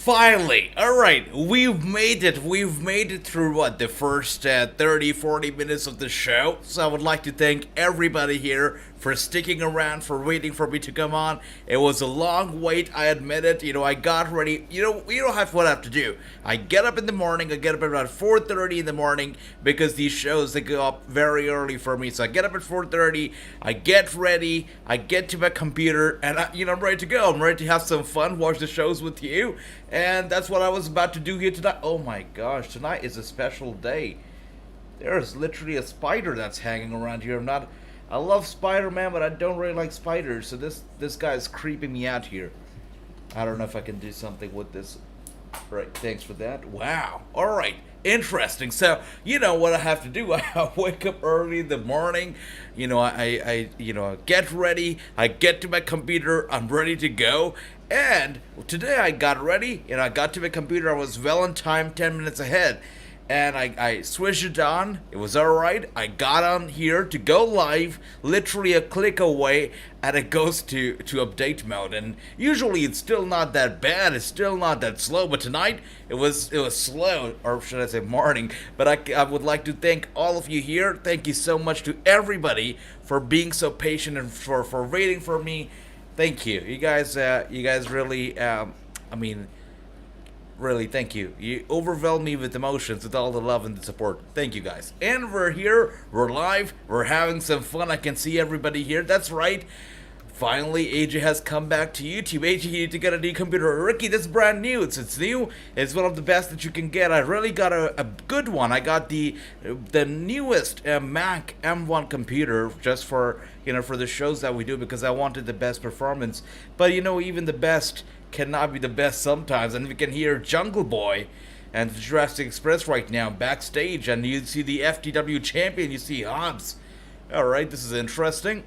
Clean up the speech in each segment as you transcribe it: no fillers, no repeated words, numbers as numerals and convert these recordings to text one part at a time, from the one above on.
Finally! Alright, we've made it. We've made it through, the first 30, 40 minutes of the show. So I would like to thank everybody here for sticking around, for waiting for me to come on. It was a long wait, I admit it. I got ready. You don't have what I have to do. I get up in the morning. I get up at about 4:30 in the morning because these shows, they go up very early for me. So I get up at 4:30. I get ready. I get to my computer, and I'm ready to go. I'm ready to have some fun, watch the shows with you. And that's what I was about to do here tonight. Oh my gosh, tonight is a special day. There's literally a spider that's hanging around here. I love Spider-Man, but I don't really like spiders, so this guy is creeping me out here. I don't know if I can do something with this. Right, thanks for that. Wow. Alright, interesting. So, what I have to do, I wake up early in the morning, I get ready, I get to my computer, I'm ready to go. And today I got ready, I got to my computer, I was well on time, 10 minutes ahead. And I switched it on. It was alright. I got on here to go live, literally a click away, and it goes to update mode. And usually it's still not that bad. It's still not that slow. But tonight it was slow, or should I say morning. But I would like to thank all of you here. Thank you so much to everybody for being so patient and for waiting for me. Thank you. You guys really. Really, thank you. You overwhelmed me with emotions, with all the love and the support. Thank you, guys. And we're here. We're live. We're having some fun. I can see everybody here. That's right. Finally, AJ has come back to YouTube. AJ, you need to get a new computer. Ricky, this is brand new. It's new. It's one of the best that you can get. I really got a good one. I got the newest Mac M1 computer just for the shows that we do because I wanted the best performance. But even the best cannot be the best sometimes, and we can hear Jungle Boy and Jurassic Express right now backstage, and you see the FTW champion, you see Hobbs. Alright, this is interesting.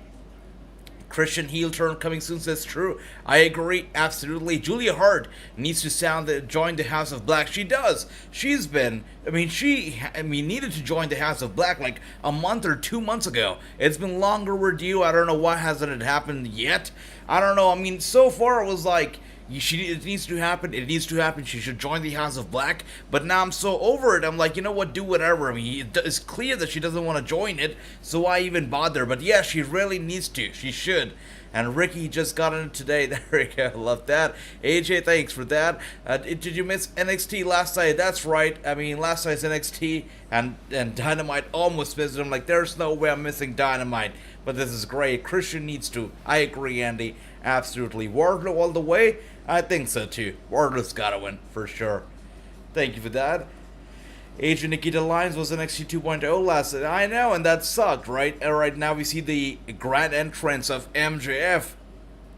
Christian heel turn coming soon, says true. I agree, absolutely. Julia Hart needs to join the House of Black. She does. She's been, needed to join the House of Black like a month or 2 months ago. It's been long overdue. I don't know why hasn't it happened yet. I don't know. So far it was like, it needs to happen. It needs to happen. She should join the House of Black. But now I'm so over it. I'm like, you know what? Do whatever. It's clear that she doesn't want to join it. So why even bother? But yeah, she really needs to. She should. And Ricky just got in it today. There we go. Love that. AJ, thanks for that. Did you miss NXT last night? That's right. Last night's NXT and Dynamite almost missed it. I'm like, there's no way I'm missing Dynamite. But this is great. Christian needs to. I agree, Andy. Absolutely. Wardlow all the way? I think so too. Wardlow's gotta win, for sure. Thank you for that. Agent Nikita Lyons was NXT 2.0 last night. I know, and that sucked, right? Alright, now we see the grand entrance of MJF.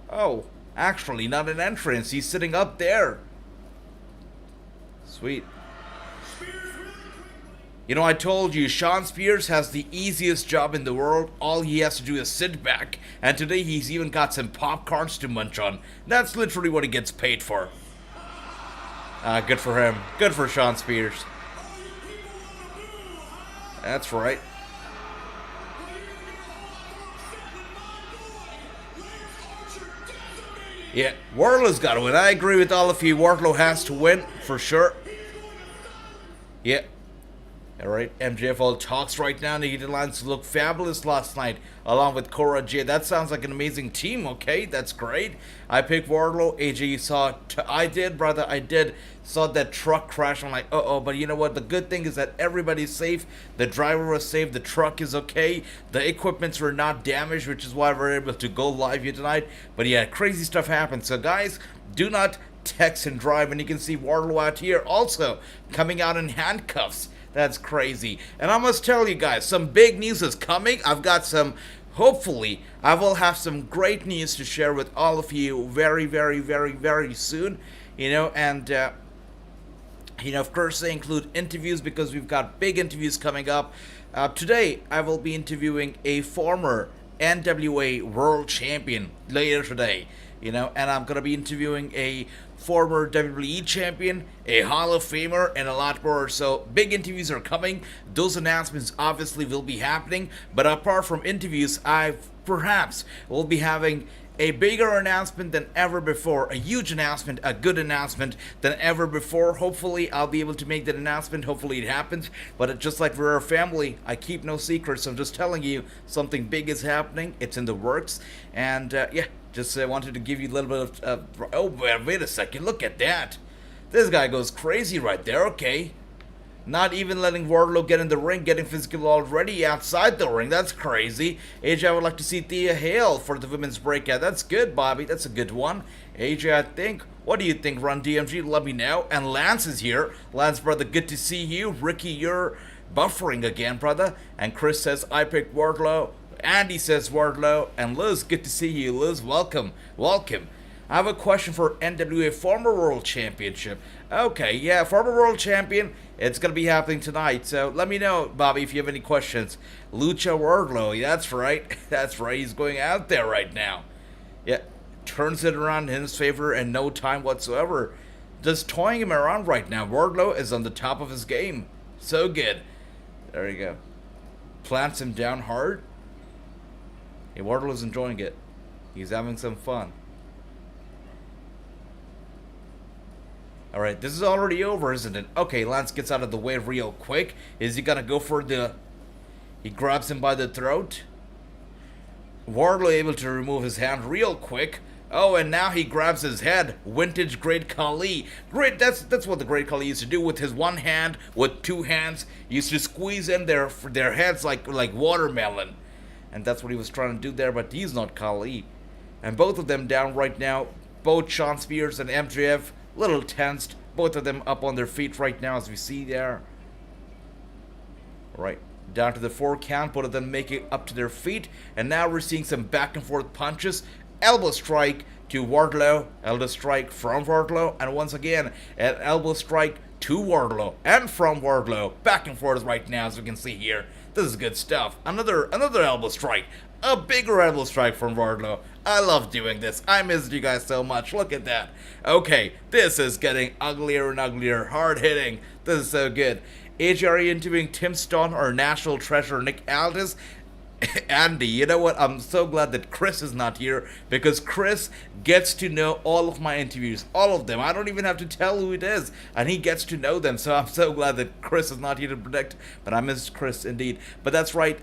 Oh, actually, not an entrance. He's sitting up there. Sweet. I told you, Sean Spears has the easiest job in the world. All he has to do is sit back. And today he's even got some popcorns to munch on. That's literally what he gets paid for. Good for him. Good for Sean Spears. That's right. Yeah, Wardlow's got to win. I agree with all of you. Wardlow has to win, for sure. Yeah. Alright, MJF all talks right now. Nikita Lyons looked fabulous last night, along with Cora J. That sounds like an amazing team, okay? That's great. I picked Wardlow. AJ, you saw I did, brother. I did. Saw that truck crash. I'm like, uh-oh. But you know what? The good thing is that everybody's safe. The driver was safe. The truck is okay. The equipments were not damaged, which is why we're able to go live here tonight. But yeah, crazy stuff happened. So guys, do not text and drive. And you can see Wardlow out here also coming out in handcuffs. That's crazy. And I must tell you guys, some big news is coming. I've got hopefully, I will have some great news to share with all of you very, very, very, very soon. Of course, they include interviews because we've got big interviews coming up. Today, I will be interviewing a former NWA World Champion later today. And I'm going to be interviewing a former WWE Champion, a Hall of Famer, and a lot more. So big interviews are coming. Those announcements obviously will be happening. But apart from interviews, I perhaps will be having a bigger announcement than ever before, a huge announcement, a good announcement than ever before. Hopefully, I'll be able to make that announcement. Hopefully, it happens. But just like we're a family, I keep no secrets. So I'm just telling you, something big is happening. It's in the works. And yeah, just wanted to give you a little bit of... oh, wait a second. Look at that. This guy goes crazy right there. Okay. Not even letting Wardlow get in the ring, getting physical already outside the ring. That's crazy. AJ, I would like to see Thea Hale for the women's breakout. That's good, Bobby. That's a good one. AJ, I think. What do you think, Run DMG? Let me know. And Lance is here. Lance, brother, good to see you. Ricky, you're buffering again, brother. And Chris says, I picked Wardlow. Andy says Wardlow. And Liz, good to see you. Liz, welcome. Welcome. I have a question for NWA former world championship. Okay, yeah, former world champion. It's going to be happening tonight. So let me know, Bobby, if you have any questions. Lucha Wardlow, that's right. That's right. He's going out there right now. Yeah, turns it around in his favor in no time whatsoever. Just toying him around right now. Wardlow is on the top of his game. So good. There you go. Plants him down hard. Hey, Wardlow's enjoying it. He's having some fun. Alright, this is already over, isn't it? Okay, Lance gets out of the way real quick. Is he gonna go for the... He grabs him by the throat. Wardlow able to remove his hand real quick. Oh, and now he grabs his head. Vintage Great Khali. Great, that's what the Great Khali used to do with his one hand, with two hands. He used to squeeze in their heads like watermelon. And that's what he was trying to do there, but he's not Khali. And both of them down right now. Both Shawn Spears and MJF. Little tensed, both of them up on their feet right now, as we see there. Right, down to the 4 count, both of them make it up to their feet, and now we're seeing some back and forth punches. Elbow strike to Wardlow, elbow strike from Wardlow, and once again, an elbow strike to Wardlow and from Wardlow. Back and forth right now, as we can see here. This is good stuff. Another elbow strike. A bigger elbow strike from Wardlow. I love doing this. I missed you guys so much. Look at that. Okay, this is getting uglier and uglier. Hard hitting. This is so good. AJ, are you interviewing Tim Stone or National Treasure Nick Aldis? Andy, you know what? I'm so glad that Chris is not here, because Chris gets to know all of my interviews, all of them. I don't even have to tell who it is, and he gets to know them. So I'm so glad that Chris is not here to predict, but I missed Chris indeed. But that's right,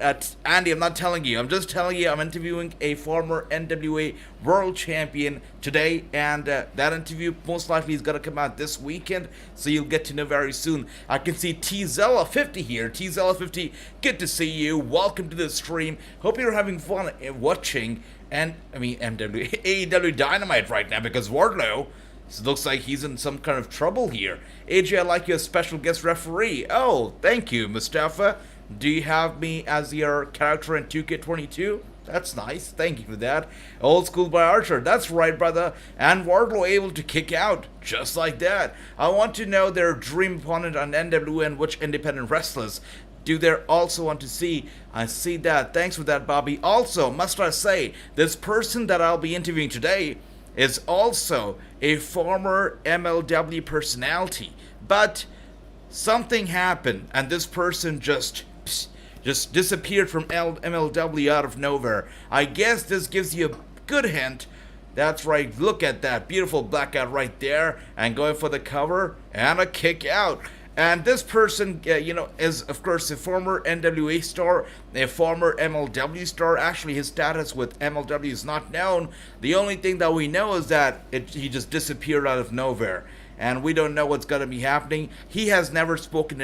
Andy, I'm not telling you. I'm just telling you I'm interviewing a former NWA World Champion today, and that interview most likely is going to come out this weekend, so you'll get to know very soon. I can see Tzella50 here. Tzella50, good to see you. Welcome to the stream. Hope you're having fun watching AEW Dynamite right now, because Wardlow looks like he's in some kind of trouble here. AJ, I like you as special guest referee. Oh, thank you, Mustafa. Do you have me as your character in 2K22? That's nice. Thank you for that. Old school by Archer. That's right, brother. And Wardlow able to kick out just like that. I want to know their dream opponent on NWA and which independent wrestlers do they also want to see. I see that. Thanks for that, Bobby. Also, must I say, this person that I'll be interviewing today is also a former MLW personality. But something happened, and this person just disappeared from MLW out of nowhere. I guess this gives you a good hint. That's right, look at that beautiful blackout right there, and going for the cover and a kick out. And this person, is of course a former NWA star, a former MLW star. Actually, his status with MLW is not known. The only thing that we know is that he just disappeared out of nowhere. And we don't know what's going to be happening. He has never spoken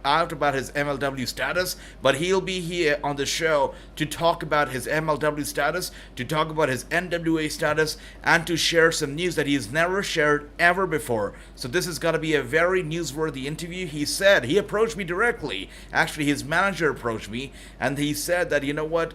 out about his MLW status, but he'll be here on the show to talk about his MLW status, to talk about his NWA status, and to share some news that he's never shared ever before. So this is going to be a very newsworthy interview. He approached me directly. Actually, his manager approached me, and he said that, you know what,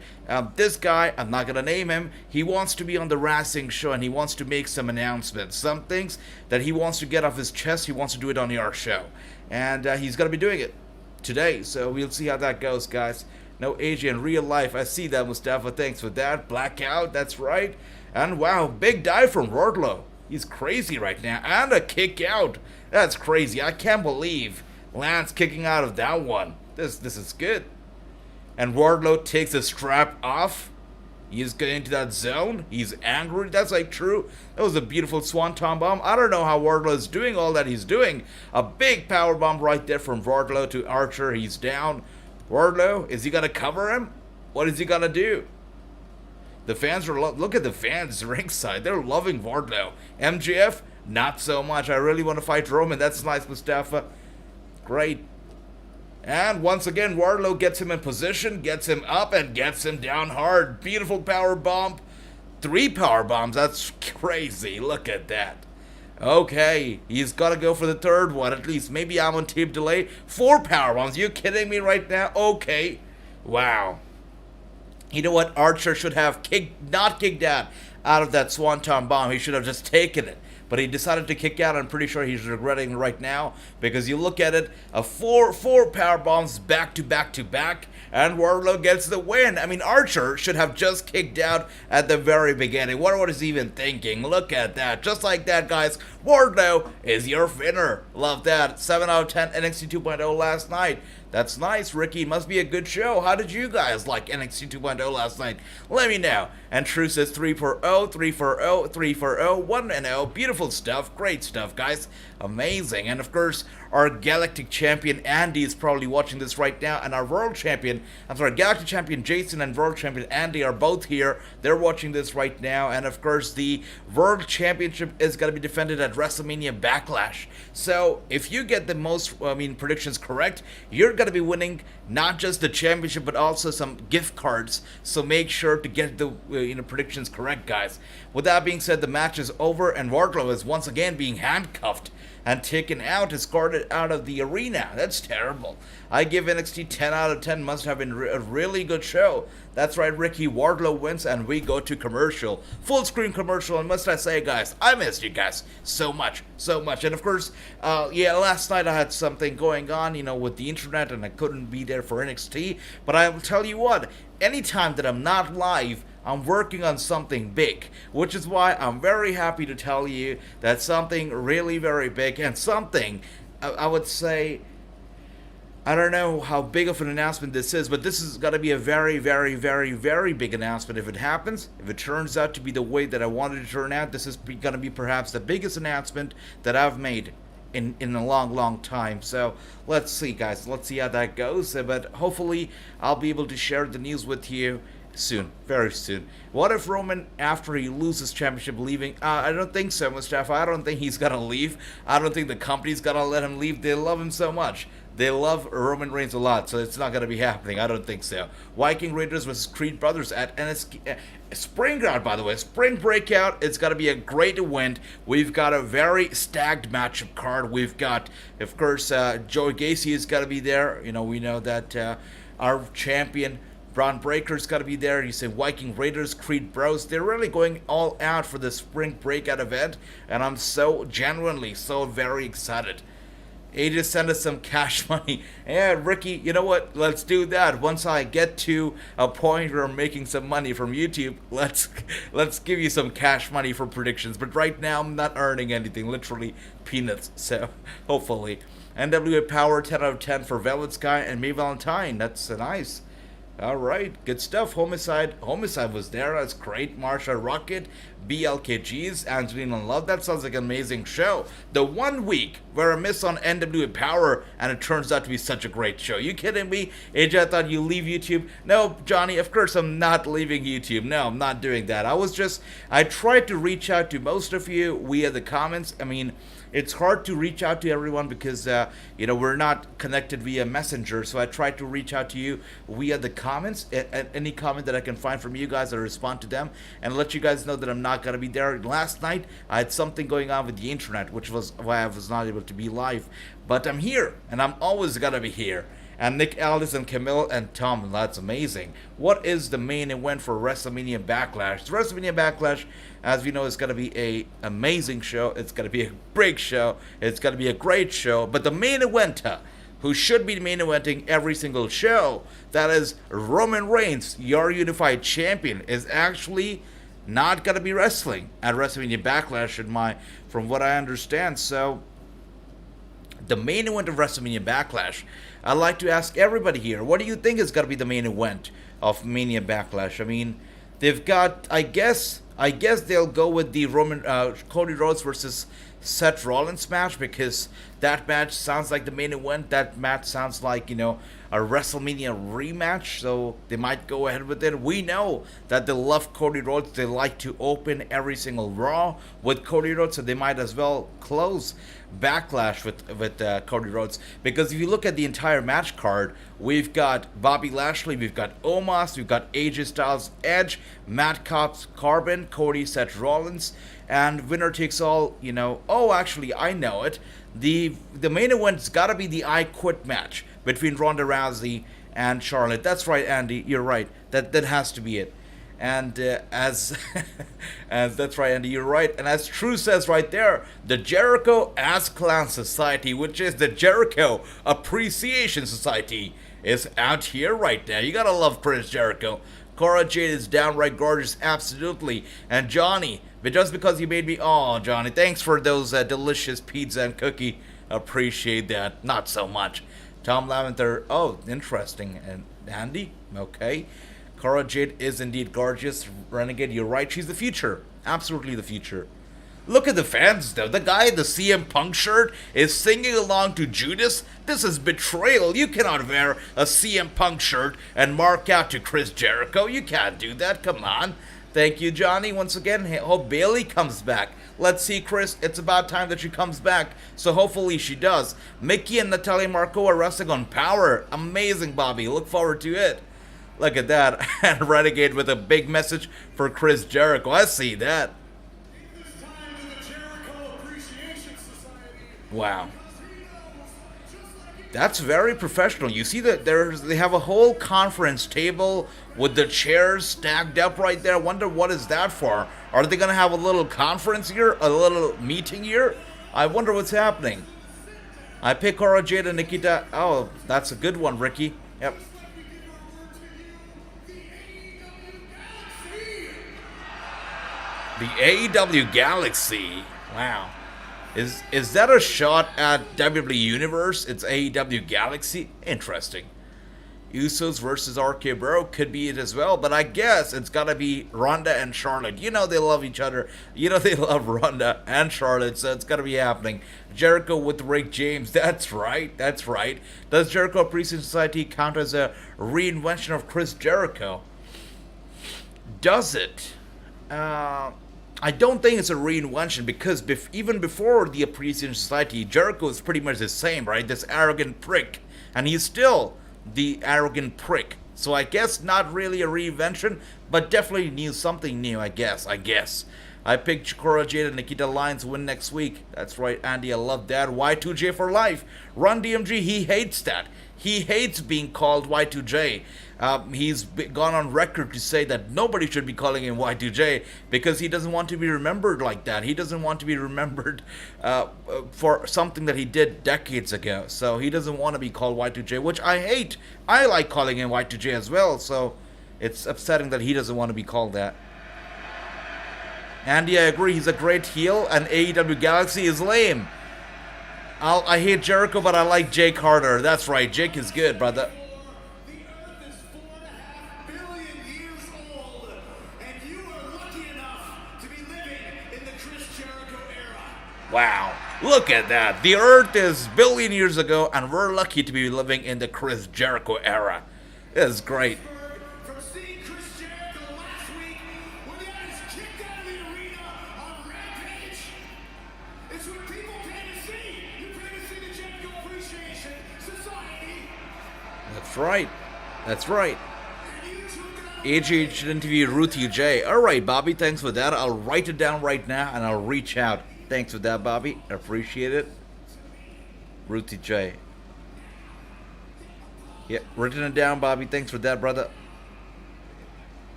this guy, I'm not going to name him, he wants to be on the Wrassingh show, and he wants to make some announcements. Some things that he wants to get off his chest, he wants to do it on our show. And he's going to be doing it today, so we'll see how that goes, guys. No AJ in real life. I see that, Mustafa. Thanks for that. Blackout, that's right. And wow, big dive from Wardlow. He's crazy right now. And a kick out. That's crazy. I can't believe Lance kicking out of that one. This is good. And Wardlow takes the strap off. He's getting into that zone. He's angry. That's like true. That was a beautiful swanton bomb. I don't know how Wardlow is doing all that he's doing. A big power bomb right there from Wardlow to Archer. He's down. Wardlow, is he going to cover him? What is he going to do? The fans are, look at the fans ringside. They're loving Wardlow. MJF, not so much. I really want to fight Roman. That's nice, Mustafa. Great. And once again, Wardlow gets him in position, gets him up, and gets him down hard. Beautiful power bomb. 3 power bombs. That's crazy. Look at that. Okay, he's got to go for the 3rd one at least. Maybe I'm on tape delay. 4 power bombs. You kidding me right now? Okay. Wow. You know what? Archer should have not kicked out of that swanton bomb. He should have just taken it. But he decided to kick out. I'm pretty sure he's regretting it right now. Because you look at it, four power bombs back to back to back. And Wardlow gets the win. I mean, Archer should have just kicked out at the very beginning. What is he even thinking? Look at that. Just like that, guys. Wardlow is your winner. Love that. 7 out of 10 NXT 2.0 last night. That's nice, Ricky. Must be a good show. How did you guys like NXT 2.0 last night? Let me know. And True says 3-4-0, 3-4-0, 3-4-0, 1-0. Beautiful stuff. Great stuff, guys. Amazing. And of course, our Galactic Champion Andy is probably watching this right now. And our World Champion, Galactic Champion Jason and World Champion Andy are both here. They're watching this right now. And of course, the World Championship is going to be defended at WrestleMania Backlash. So if you get the most, predictions correct, you're going to be winning not just the championship, but also some gift cards. So make sure to get the predictions correct, guys. With that being said, the match is over, and Wardlow is once again being handcuffed and taken out, escorted out of the arena. That's terrible. I give NXT 10 out of 10. Must have been a really good show. That's right, Ricky. Wardlow wins, and we go to commercial. Full screen commercial, and must I say, guys, I missed you guys so much, so much. And of course, last night I had something going on, with the internet, and I couldn't be there for NXT. But I will tell you what, anytime that I'm not live, I'm working on something big, which is why I'm very happy to tell you that something really very big, and something, I would say, I don't know how big of an announcement this is, but this is going to be a very, very, very, very big announcement if it happens. If it turns out to be the way that I wanted it to turn out, this is going to be perhaps the biggest announcement that I've made in a long, long time. So let's see, guys. Let's see how that goes. But hopefully I'll be able to share the news with you soon, very soon. What if Roman, after he loses championship, leaving? I don't think so, Mustafa. I don't think he's gonna leave. I don't think the company's gonna let him leave. They love him so much. They love Roman Reigns a lot, so it's not gonna be happening. I don't think so. Viking Raiders versus Creed Brothers at NXT Spring Out, by the way. Spring Breakout. It's gonna be a great event. We've got a very stacked matchup card. We've got, of course, Joey Gacy is gonna be there. We know that our champion Bron Breakker's got to be there. You say Viking Raiders, Creed Bros. They're really going all out for the Spring Breakout event, and I'm so genuinely so very excited. AJ send us some cash money. Yeah, Ricky, you know what? Let's do that. Once I get to a point where I'm making some money from YouTube, let's give you some cash money for predictions. But right now, I'm not earning anything. Literally peanuts. So hopefully, NWA Power 10 out of 10 for Velvet Sky and May Valentine. That's nice. Alright, good stuff. Homicide was there. That's great. Marsha Rocket, BLKGs, Angelina Love. That sounds like an amazing show. The 1 week where I miss on NWA Power, and it turns out to be such a great show. You kidding me? AJ, I thought you leave YouTube. No, Johnny, of course I'm not leaving YouTube. No, I'm not doing that. I tried to reach out to most of you via the comments. It's hard to reach out to everyone because, we're not connected via Messenger. So I tried to reach out to you via the comments. Any comment that I can find from you guys, I'll respond to them and let you guys know that I'm not going to be there. Last night, I had something going on with the internet, which was why I was not able to be live. But I'm here, and I'm always going to be here. And Nick Aldis and Camille and Tom, that's amazing. What is the main event for WrestleMania Backlash? The WrestleMania Backlash, as we know, is going to be an amazing show. It's going to be a big show. It's going to be a great show. But the main eventer, who should be main eventing every single show, that is Roman Reigns, your unified champion, is actually not going to be wrestling at WrestleMania Backlash, from what I understand. So the main event of WrestleMania Backlash, I'd like to ask everybody here, what do you think is going to be the main event of Mania Backlash? They've got, I guess they'll go with the Cody Rhodes versus Seth Rollins match, because that match sounds like the main event. That match sounds like, a WrestleMania rematch, so they might go ahead with it. We know that they love Cody Rhodes. They like to open every single Raw with Cody Rhodes, so they might as well close Backlash with Cody Rhodes. Because if you look at the entire match card, we've got Bobby Lashley, we've got Omos, we've got AJ Styles, Edge, Matt Cobbs, Corbin, Cody, Seth Rollins, and winner takes all. Oh, actually, I know it. The main event's got to be the I Quit match between Ronda Rousey and Charlotte. That's right, Andy. You're right. That has to be it. And as that's right, Andy. You're right. And as True says right there, the Jericho Ass Clown Society, which is the Jericho Appreciation Society, is out here right now. You gotta love Chris Jericho. Cora Jade is downright gorgeous, absolutely. And Johnny, but just because you made me, oh Johnny, thanks for those delicious pizza and cookie. Appreciate that. Not so much. Tom Lavender, oh, interesting. And Andy, okay. Cora Jade is indeed gorgeous. Renegade, you're right. She's the future. Absolutely the future. Look at the fans, though. The guy in the CM Punk shirt is singing along to Judas. This is betrayal. You cannot wear a CM Punk shirt and mark out to Chris Jericho. You can't do that. Come on. Thank you, Johnny. Once again, hope Bayley comes back. Let's see, Chris. It's about time that she comes back. So hopefully she does. Mickey and Natalia Marco are wrestling on Power. Amazing, Bobby. Look forward to it. Look at that. And Renegade with a big message for Chris Jericho. I see that. Wow. That's very professional. You see that they have a whole conference table with the chairs stacked up right there. I wonder what is that for? Are they going to have a little conference here? A little meeting here? I wonder what's happening. I pick Cora Jade and Nikita. Oh, that's a good one, Ricky. Yep. The AEW Galaxy. Wow. Is that a shot at WWE Universe? It's AEW Galaxy? Interesting. Usos versus RK Bro could be it as well, but I guess it's gotta be Ronda and Charlotte. You know they love each other. You know they love Ronda and Charlotte, so it's gotta be happening. Jericho with Rick James. That's right. That's right. Does Jericho Appreciation Society count as a reinvention of Chris Jericho? Does it? I don't think it's a reinvention, because even before the Appreciation Society, Jericho is pretty much the same, right? This arrogant prick. And he's still the arrogant prick. So I guess not really a reinvention, but definitely something new, I guess. I picked Cora Jade and Nikita Lyons win next week. That's right, Andy, I love that. Y2J for life. Run DMG, he hates that. He hates being called Y2J. He's gone on record to say that nobody should be calling him Y2J because he doesn't want to be remembered like that. He doesn't want to be remembered for something that he did decades ago. So he doesn't want to be called Y2J, which I hate. I like calling him Y2J as well, so it's upsetting that he doesn't want to be called that. Andy, I agree. He's a great heel, and AEW Galaxy is lame. I hate Jericho, but I like Jake Harder. That's right. Jake is good, brother. Wow, look at that. The Earth is billion years ago, and we're lucky to be living in the Chris Jericho era. This is great. From seeing Chris Jericho last week when the guys kicked out of the arena on Rampage, it's what people pay to see. You pay to see the Jericho Appreciation Society. That's right. That's right. AJ should interview Ruthie J. Alright, Bobby, thanks for that. I'll write it down right now, and I'll reach out. Thanks for that, Bobby. I appreciate it. Ruthie J. Yeah, written it down, Bobby. Thanks for that, brother.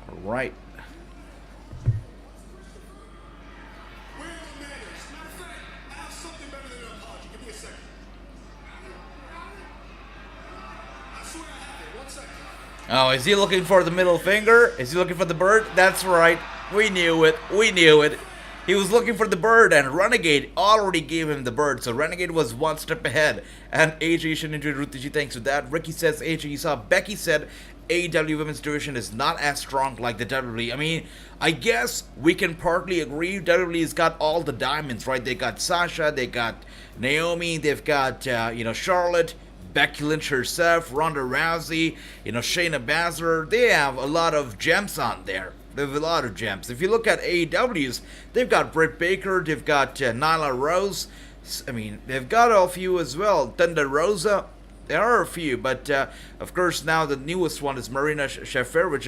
All right. Oh, is he looking for the middle finger? Is he looking for the bird? That's right. We knew it. We knew it. He was looking for the bird, and Renegade already gave him the bird, so Renegade was one step ahead. And AJ should introduce Ruthie G. Thanks for that. Ricky says, AJ, you saw Becky said AEW Women's Division is not as strong like the WWE. I mean, I guess we can partly agree. WWE's got all the diamonds, right? They got Sasha, they got Naomi, they've got, Charlotte, Becky Lynch herself, Ronda Rousey, Shayna Baszler. They have a lot of gems on there. They have a lot of gems. If you look at AEW's, they've got Britt Baker, they've got Nyla Rose. I mean, they've got a few as well. Thunder Rosa. There are a few, but of course now the newest one is Marina Shafir,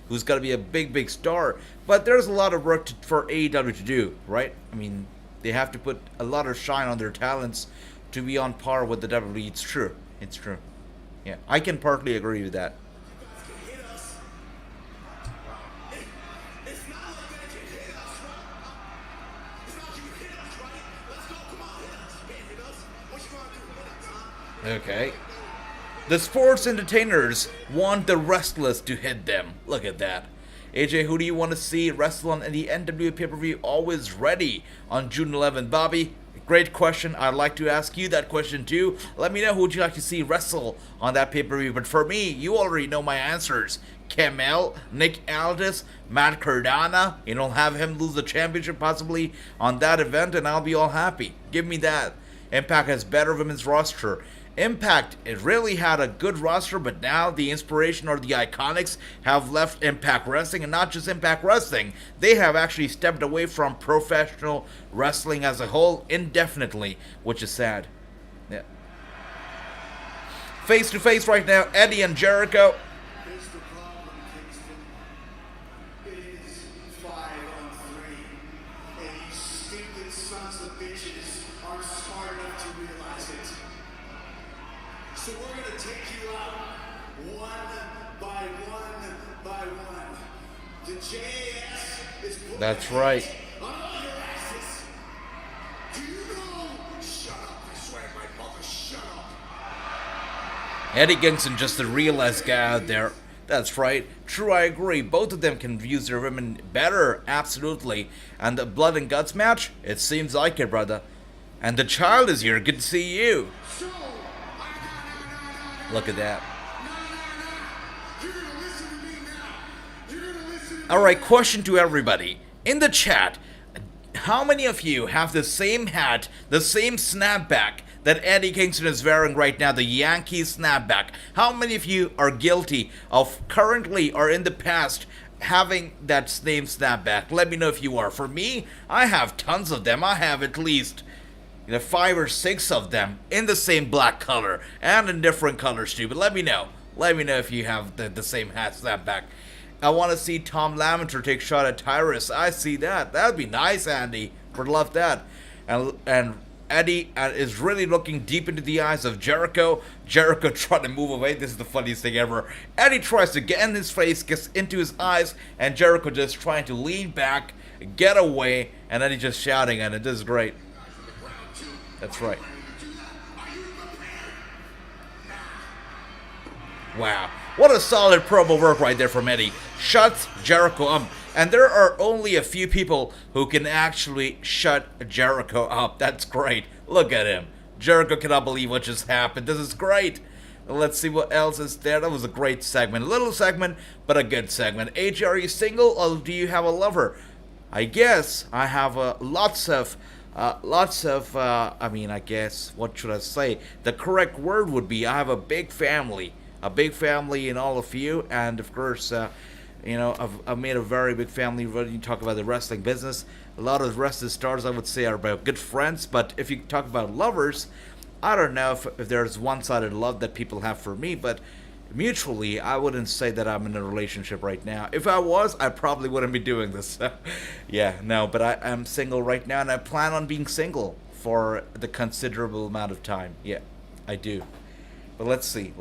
who's gonna be a big star. But there's a lot of work for AEW to do, right? I mean, they have to put a lot of shine on their talents to be on par with the WWE. It's true. Yeah, I can partly agree with that. Okay. The sports entertainers want the wrestlers to hit them. Look at that. AJ, who do you want to see wrestle on the NWA pay-per-view? Always ready on June 11th. Bobby, great question. I'd like to ask you that question too. Let me know who would you like to see wrestle on that pay-per-view. But for me, you already know my answers. Camel, Nick Aldis, Matt Cardona. Have him lose the championship possibly on that event and I'll be all happy. Give me that. Impact has better women's roster. Impact, it really had a good roster, but now the inspiration or the Iconics have left Impact Wrestling, and not just Impact Wrestling, they have actually stepped away from professional wrestling as a whole indefinitely, which is sad. Yeah. Face to face right now, Eddie and Jericho. Here's the problem, Kingston. It is 5-on-3, and you stupid sons of bitches aren't smart enough to realize it. So we're gonna take you out one by one. The JAS is putting That's right. on all your asses. Do you know? Shut up! I swear to my mother, shut up! Eddie Kingston, just the realest guy out there. That's right. True, I agree. Both of them can use their women better, absolutely. And the blood and guts match? It seems like it, brother. And the child is here. Good to see you. So, Look at that. you're gonna listen to me now. You're gonna listen to me. Alright, question to everybody. In the chat, how many of you have the same hat, the same snapback that Eddie Kingston is wearing right now, the Yankee snapback? How many of you are guilty of currently or in the past having that same snapback? Let me know if you are. For me, I have tons of them. I have at least 5 or 6 of them in the same black color and in different colors too. But let me know. Let me know if you have the same hat snapback. I want to see Tom Lamenter take shot at Tyrus. I see that. That'd be nice, Andy. Would love that. And Eddie is really looking deep into the eyes of Jericho. Jericho trying to move away. This is the funniest thing ever. Eddie tries to get in his face, gets into his eyes, and Jericho just trying to lean back, get away, and Eddie just shouting at it. This is great. That's right. Wow. What a solid promo work right there from Eddie. Shuts Jericho up. And there are only a few people who can actually shut Jericho up. That's great. Look at him. Jericho cannot believe what just happened. This is great. Let's see what else is there. That was a great segment. A little segment, but a good segment. AJ, are you single or do you have a lover? I guess I have lots of, I guess, what should I say? The correct word would be I have a big family in all of you, and of course, I've made a very big family when you talk about the wrestling business. A lot of wrestling stars, I would say, are about good friends, but if you talk about lovers, I don't know if there's one-sided love that people have for me, but mutually, I wouldn't say that I'm in a relationship right now. If I was, I probably wouldn't be doing this. But I am single right now, and I plan on being single for the considerable amount of time. Yeah, I do. But let's see.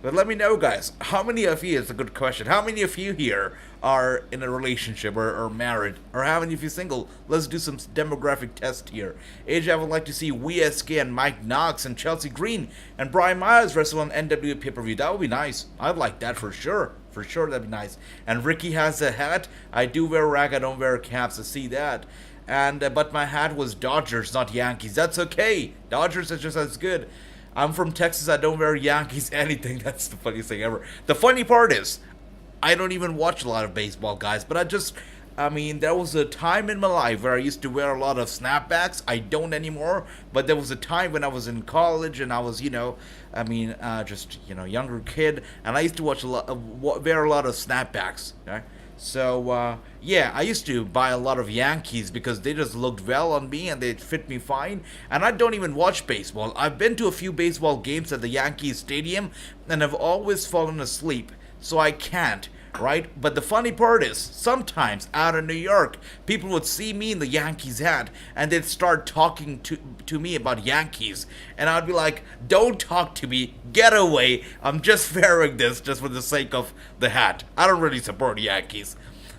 But let me know, guys, how many of you, it's a good question, how many of you here are in a relationship or married? Or how many of you single? Let's do some demographic test here. AJ, I would like to see WSK and Mike Knox and Chelsea Green and Brian Myers wrestle on NWA pay-per-view. That would be nice. I'd like that for sure. For sure, that'd be nice. And Ricky has a hat. I do wear rag, I don't wear caps. I see that. And but my hat was Dodgers, not Yankees. That's okay. Dodgers is just as good. I'm from Texas. I don't wear Yankees anything. That's the funniest thing ever. The funny part is, I don't even watch a lot of baseball, guys, but I mean, there was a time in my life where I used to wear a lot of snapbacks. I don't anymore, but there was a time when I was in college and I was, younger kid, and I used to wear a lot of snapbacks. Okay? So, I used to buy a lot of Yankees because they just looked well on me and they fit me fine. And I don't even watch baseball. I've been to a few baseball games at the Yankees Stadium and I've always fallen asleep. So I can't, right? But the funny part is, sometimes out in New York, people would see me in the Yankees hat and they'd start talking to me about Yankees. And I'd be like, don't talk to me, get away. I'm just wearing this just for the sake of the hat. I don't really support Yankees.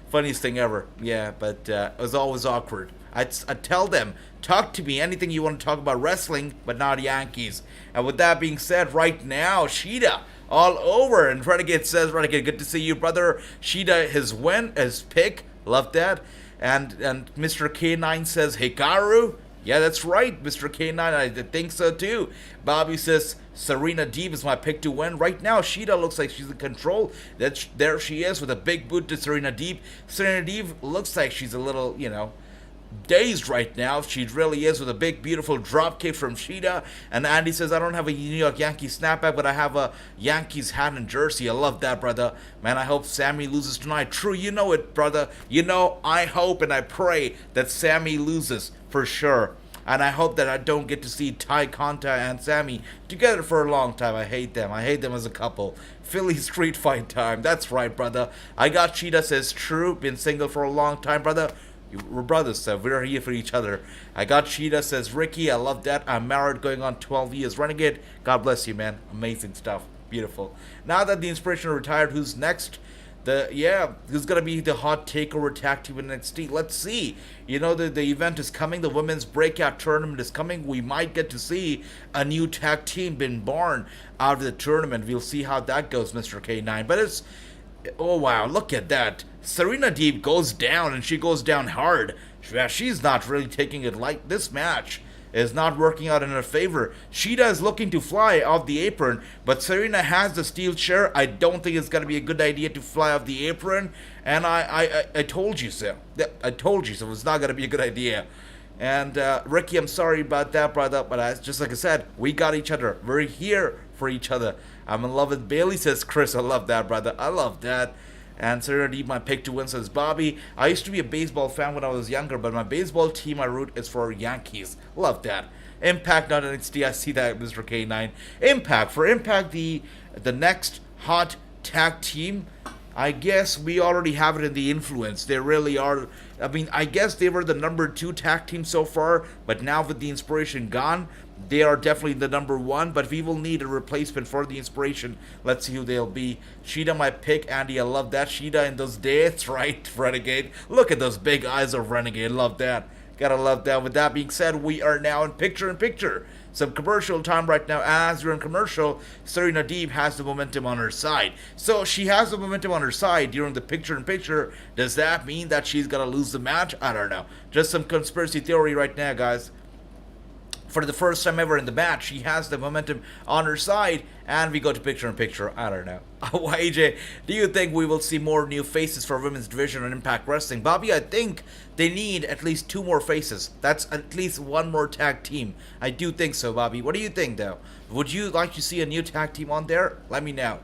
Funniest thing ever. Yeah, but it was always awkward. I'd tell them, talk to me, anything you want to talk about wrestling, but not Yankees. And with that being said, right now, Shida all over. And Renegade says, Renegade, good to see you, brother. Shida, his pick. Love that. And Mr. K9 says, Hikaru. Yeah, that's right, Mr. K9. I think so too. Bobby says, Serena Deeb is my pick to win. Right now, Shida looks like she's in control. There she is with a big boot to Serena Deeb. Serena Deeb looks like she's a little, dazed right now. She really is, with a big, beautiful drop kick from Shida. And Andy says, I don't have a New York Yankees snapback, but I have a Yankees hat and jersey. I love that, brother. Man, I hope Sammy loses tonight. True, you know it, brother. I hope and I pray that Sammy loses for sure. And I hope that I don't get to see Ty Conta and Sammy together for a long time. I hate them. I hate them as a couple. Philly street fight time. That's right, brother. I got Shida, says true. Been single for a long time, brother. We're brothers, so we're here for each other. I got Shida, says Ricky. I love that. I'm married, going on 12 years. Renegade, God bless you, man. Amazing stuff. Beautiful. Now that the Inspiration retired, who's next? Who's gonna be the hot takeover tag team in NXT? Let's see. The event is coming. The women's breakout tournament is coming. We might get to see a new tag team being born out of the tournament. We'll see how that goes, Mr. K9. But oh wow, look at that. Serena Deeb goes down, and she goes down hard. She's not really taking it light. This match is not working out in her favor. Shida is looking to fly off the apron, but Serena has the steel chair. I don't think it's going to be a good idea to fly off the apron, and I told you so. I told you so. It's not going to be a good idea. And Ricky, I'm sorry about that, brother, but just like I said, we got each other. We're here for each other. I'm in love with Bailey, says Chris. I love that, brother. I love that. And Serena Deeb, my pick to win, says Bobby. I used to be a baseball fan when I was younger, but my baseball team I root is for Yankees. Love that. Impact, not NXT. I see that, Mr. K9. Impact, the next hot tag team. I guess we already have it in the Influence. They really are. I mean, I guess they were the number 2 tag team so far, but now with the Inspiration gone, they are definitely the number 1, but we will need a replacement for the Inspiration. Let's see who they'll be. Shida, my pick. Andy, I love that. Shida in those days, right? Renegade. Look at those big eyes of Renegade. Love that. Gotta love that. With that being said, we are now in picture-in-picture. Some commercial time right now. As we're in commercial, Serena Deeb has the momentum on her side. So she has the momentum on her side during the picture-in-picture. Does that mean that she's gonna lose the match? I don't know. Just some conspiracy theory right now, guys. For the first time ever in the match, she has the momentum on her side, and we go to picture-in-picture. I don't know. AJ, do you think we will see more new faces for women's division on Impact Wrestling? Bobby, I think they need at least 2 more faces. That's at least 1 more tag team. I do think so, Bobby. What do you think, though? Would you like to see a new tag team on there? Let me know.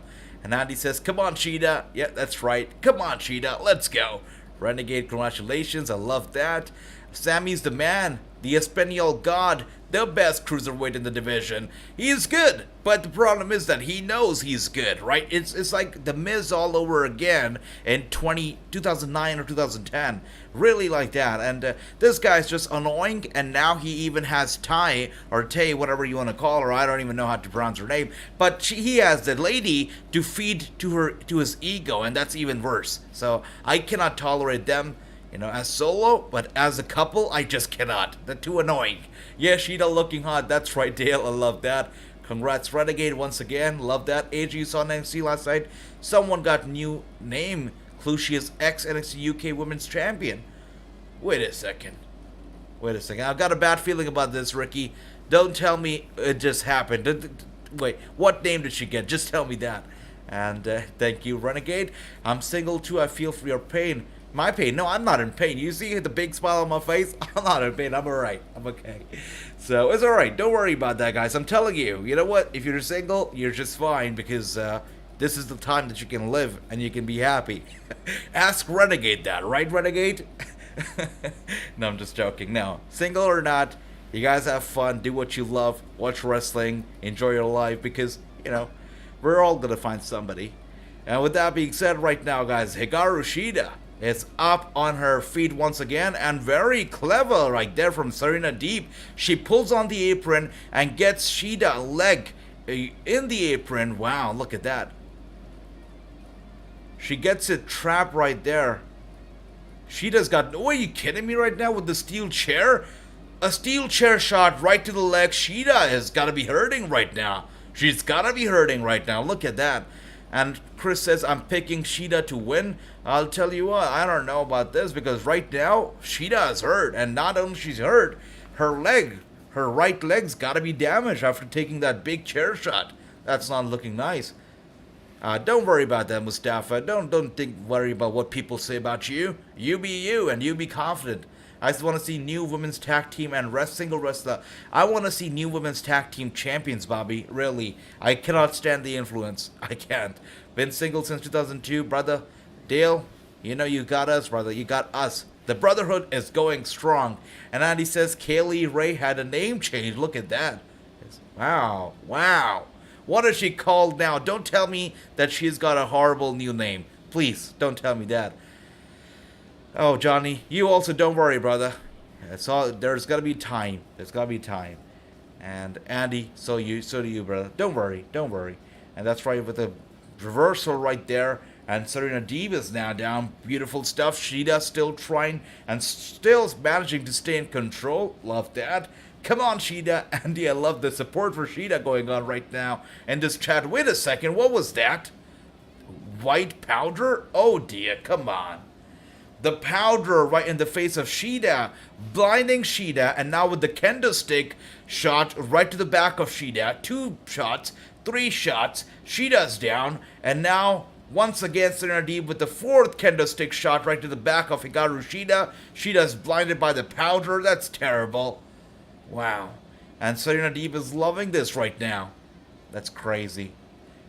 And Andy says, come on, Shida. Yeah, that's right. Come on, Shida. Let's go. Renegade, congratulations. I love that. Sammy's the man. The Espanol God. The best cruiserweight in the division. He is good, but the problem is that he knows he's good, right? It's like the Miz all over again in 2009 or 2010. Really like that. And this guy's just annoying, and now he even has Ty, or Tay, whatever you want to call her. I don't even know how to pronounce her name. But he has the lady to feed to his ego, and that's even worse. So I cannot tolerate them, as solo, but as a couple, I just cannot. They're too annoying. Yeah, Shida looking hot. That's right, Dale. I love that. Congrats, Renegade, once again. Love that. AJ, you saw NXT last night. Someone got new name. Clucia's ex-NXT UK Women's Champion. Wait a second. I've got a bad feeling about this, Ricky. Don't tell me it just happened. Wait, what name did she get? Just tell me that. And thank you, Renegade. I'm single too. I feel for your pain. My pain? No, I'm not in pain. You see the big smile on my face? I'm not in pain. I'm alright. I'm okay. So it's alright. Don't worry about that, guys. I'm telling you. You know what? If you're single, you're just fine because this is the time that you can live and you can be happy. Ask Renegade that, right, Renegade? No, I'm just joking. No, single or not, you guys have fun. Do what you love. Watch wrestling. Enjoy your life because, you know, we're all gonna find somebody. And with that being said, right now, guys, Hikaru Shida is up on her feet once again, and very clever right there from Serena Deeb. She pulls on the apron and gets Shida a leg in the apron. Wow, look at that. She gets it trapped right there. Shida's got... Oh, are you kidding me right now with the steel chair? A steel chair shot right to the leg. Shida has got to be hurting right now. She's got to be hurting right now. Look at that. And Chris says, I'm picking Shida to win. I'll tell you what, I don't know about this because right now, Shida is hurt. And not only she's hurt, her right leg's got to be damaged after taking that big chair shot. That's not looking nice. Don't worry about that, Mustafa. Don't worry about what people say about you. You be you, and you be confident. I just want to see new women's tag team and single wrestler. I want to see new women's tag team champions, Bobby. Really. I cannot stand the influence. I can't. Been single since 2002, brother. Dale, you know you got us, brother. You got us. The brotherhood is going strong. And Andy says Kaylee Ray had a name change. Look at that. Wow. Wow. What is she called now? Don't tell me that she's got a horrible new name. Please, don't tell me that. Oh, Johnny, you also don't worry, brother. There's gotta be time. There's gotta be time. And Andy, so do you, brother. Don't worry. And that's right with the reversal right there. And Serena Deeb is now down. Beautiful stuff. Shida still trying and still managing to stay in control. Love that. Come on, Shida. Andy, I love the support for Shida going on right now in this chat. Wait a second. What was that? White powder? Oh, dear. Come on. The powder right in the face of Shida. Blinding Shida. And now with the kendo stick shot right to the back of Shida. 2 shots. 3 shots. Shida's down. And now... once again, Serena Deeb with the 4th kendo stick shot right to the back of Hikaru Shida. Shida's blinded by the powder. That's terrible. Wow. And Serena Deeb is loving this right now. That's crazy.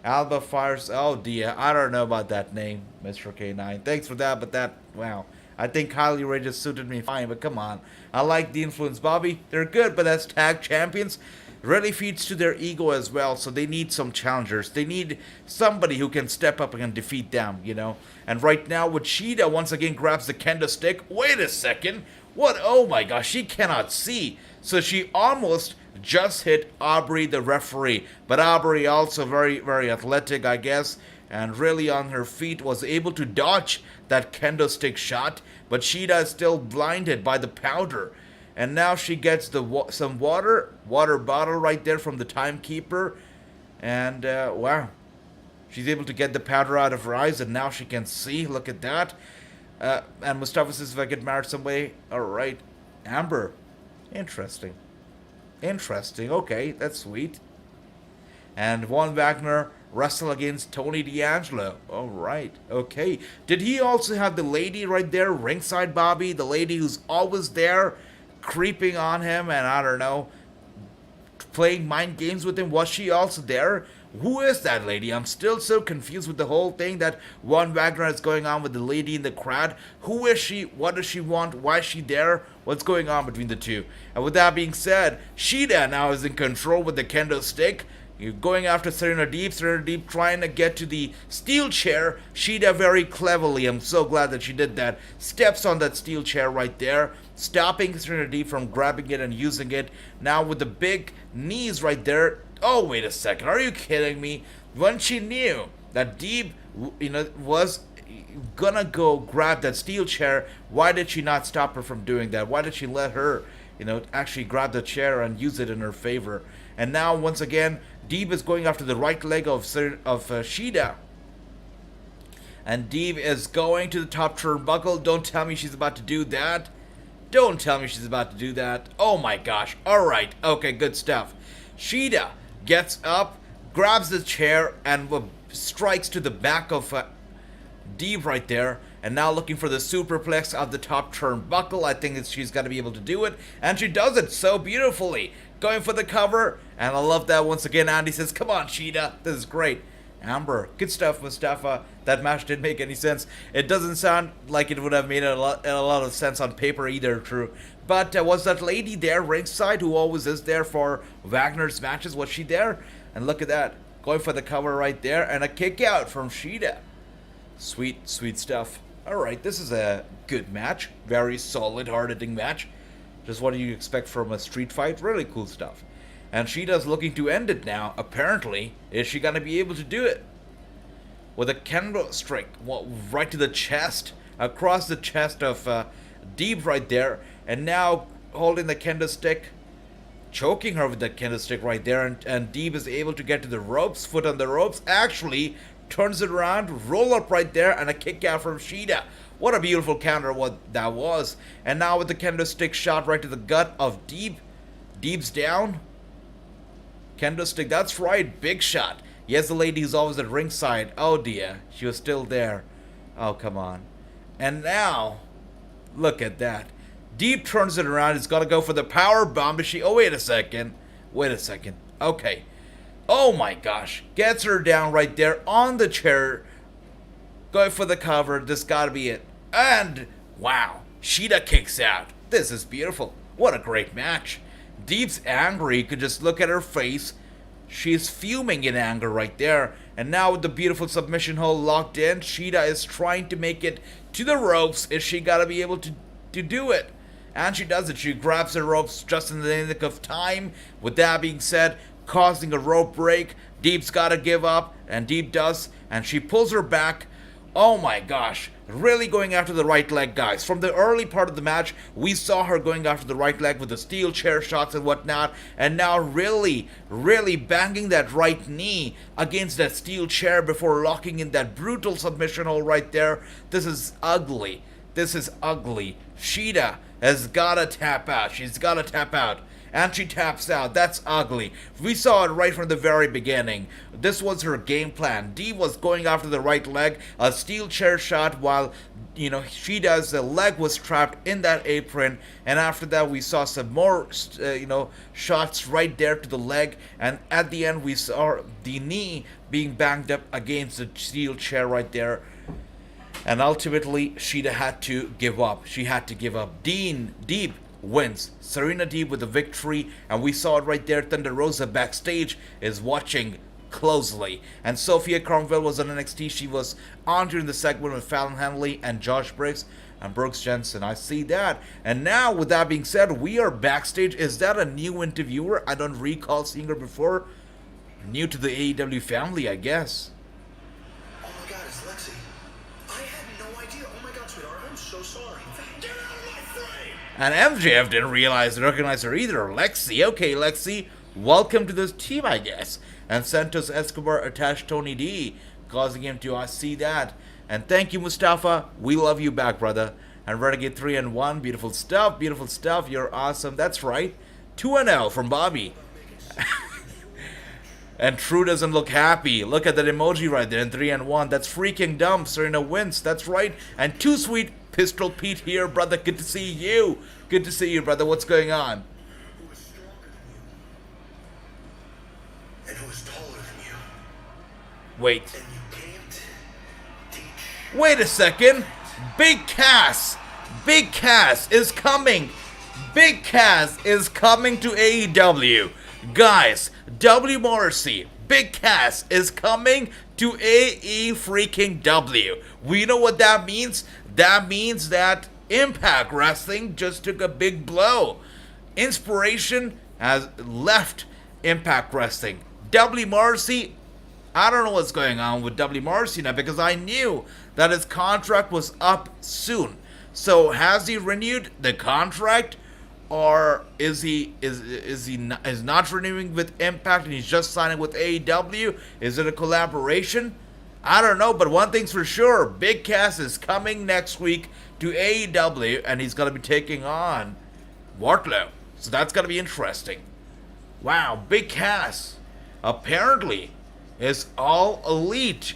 Alba fires... oh dear, I don't know about that name, Mr. K9. Thanks for that, but that... wow. I think Kylie Ray just suited me fine, but come on. I like the influence, Bobby. They're good, but as tag champions... really feeds to their ego as well, so they need some challengers. They need somebody who can step up and defeat them, you know. And right now, with Shida once again grabs the kendo stick. Wait a second. What? Oh my gosh, she cannot see. So she almost just hit Aubrey, the referee. But Aubrey also very, very athletic, I guess. And really on her feet was able to dodge that kendo stick shot. But Shida is still blinded by the powder. And now she gets some water bottle right there from the timekeeper. And, wow. She's able to get the powder out of her eyes, and now she can see. Look at that. And Mustafa says, if I get married some way. Alright. Amber. Interesting. Okay, that's sweet. And Von Wagner wrestle against Tony D'Angelo. Alright. Okay. Did he also have the lady right there, ringside Bobby? The lady who's always there, creeping on him, and I don't know, playing mind games with him. Was she also there? Who is that lady? I'm still so confused with the whole thing that Von Wagner is going on with the lady in the crowd. Who is she? What does she want? Why is she there? What's going on between the two? And with that being said, Shida now is in control with the kendo stick. You're going after Serena Deeb. Serena Deeb trying to get to the steel chair. Shida very cleverly, I'm so glad that she did that, steps on that steel chair right there, stopping Serena Deeb from grabbing it and using it. Now with the big knees right there. Oh, wait a second. Are you kidding me? When she knew that Deeb, was gonna go grab that steel chair, why did she not stop her from doing that? Why did she let her, actually grab the chair and use it in her favor? And now, once again, Deeb is going after the right leg of Shida. And Deeb is going to the top turnbuckle. Don't tell me she's about to do that. Don't tell me she's about to do that. Oh my gosh. Alright. Okay, good stuff. Shida gets up, grabs the chair, and strikes to the back of Deeb right there. And now looking for the superplex of the top turnbuckle. I think she's going to be able to do it. And she does it so beautifully. Going for the cover. And I love that once again. Andy says, come on, Shida. This is great. Amber, good stuff, Mustafa. That match didn't make any sense. It doesn't sound like it would have made a lot of sense on paper either, true. But was that lady there ringside who always is there for Wagner's matches? Was she there? And look at that. Going for the cover right there. And a kick out from Shida. Sweet, sweet stuff. Alright, this is a good match. Very solid, hard-hitting match. Just what do you expect from a street fight? Really cool stuff. And Shida's looking to end it now, apparently. Is she going to be able to do it? With a kendo strike, right to the chest. Across the chest of Deeb right there. And now holding the kendo stick. Choking her with that kendo stick right there. And Deeb is able to get to the ropes. Foot on the ropes. Actually turns it around. Roll up right there. And a kick out from Shida. What a beautiful counter what that was. And now with the kendo stick shot right to the gut of Deeb. Deeb's down. Kendo stick, that's right, big shot. Yes, the lady who's always at ringside. Oh dear, she was still there. Oh, come on. And now, look at that. Deeb turns it around. He's got to go for the power bomb. Is she? Oh, wait a second. Wait a second. Okay. Oh my gosh. Gets her down right there on the chair. Going for the cover. This got to be it. And, wow. Shida kicks out. This is beautiful. What a great match. Deeb's angry. You could just look at her face. She's fuming in anger right there. And now with the beautiful submission hold locked in, Shida is trying to make it to the ropes. Is she got to be able to do it? And she does it. She grabs the ropes just in the nick of time. With that being said, causing a rope break. Deeb's got to give up. And Deeb does. And she pulls her back. Oh my gosh, really going after the right leg, guys. From the early part of the match, we saw her going after the right leg with the steel chair shots and whatnot, and now really banging that right knee against that steel chair before locking in that brutal submission hold right there. This is ugly. This is ugly. Shida has gotta tap out. She's gotta tap out. And she taps out. That's ugly. We saw it right from the very beginning. This was her game plan. Deeb was going after the right leg, a steel chair shot while, Shida's leg was trapped in that apron. And after that, we saw some more, shots right there to the leg. And at the end, we saw the knee being banged up against the steel chair right there. And ultimately, Shida had to give up. She had to give up. Deeb wins. Serena Deeb with the victory, and we saw it right there. Thunder Rosa backstage is watching closely, and Sophia Cromwell was on NXT. She was on during the segment with Fallon Henley and Josh Briggs and Brooks Jensen. I see that. And now, with that being said, we are backstage. Is that a new interviewer? I don't recall seeing her before. New to the AEW family, I guess. Oh my god, it's Lexi. I had no idea. Oh my god, sweetheart, I'm so sorry. Get out of my frame! And MJF didn't recognize her either. Lexi, okay, Lexi, welcome to this team, I guess. And Santos Escobar attached Tony D, causing him to see that. And thank you, Mustafa. We love you back, brother. And Renegade 3-1, beautiful stuff, beautiful stuff. You're awesome. That's right. 2-0 from Bobby. And True doesn't look happy. Look at that emoji right there in 3-1. That's freaking dumb. Serena wins. That's right. And Too Sweet Pistol Pete here, brother. Good to see you. Good to see you, brother. What's going on? Who is stronger than you? And who is taller than you? Wait. And you can't teach. Wait a second. Big Cass. Big Cass is coming. Big Cass is coming to AEW. Guys, W Morrissey, Big Cass is coming to AE freaking W. We know what that means. That means that Impact Wrestling just took a big blow. Inspiration has left Impact Wrestling. W Morrissey, I don't know what's going on with W Morrissey now because I knew that his contract was up soon. So has he renewed the contract? Or is he not renewing with Impact and he's just signing with AEW? Is it a collaboration? I don't know, but one thing's for sure. Big Cass is coming next week to AEW, and he's going to be taking on Wardlow. So that's going to be interesting. Wow, Big Cass apparently is all elite.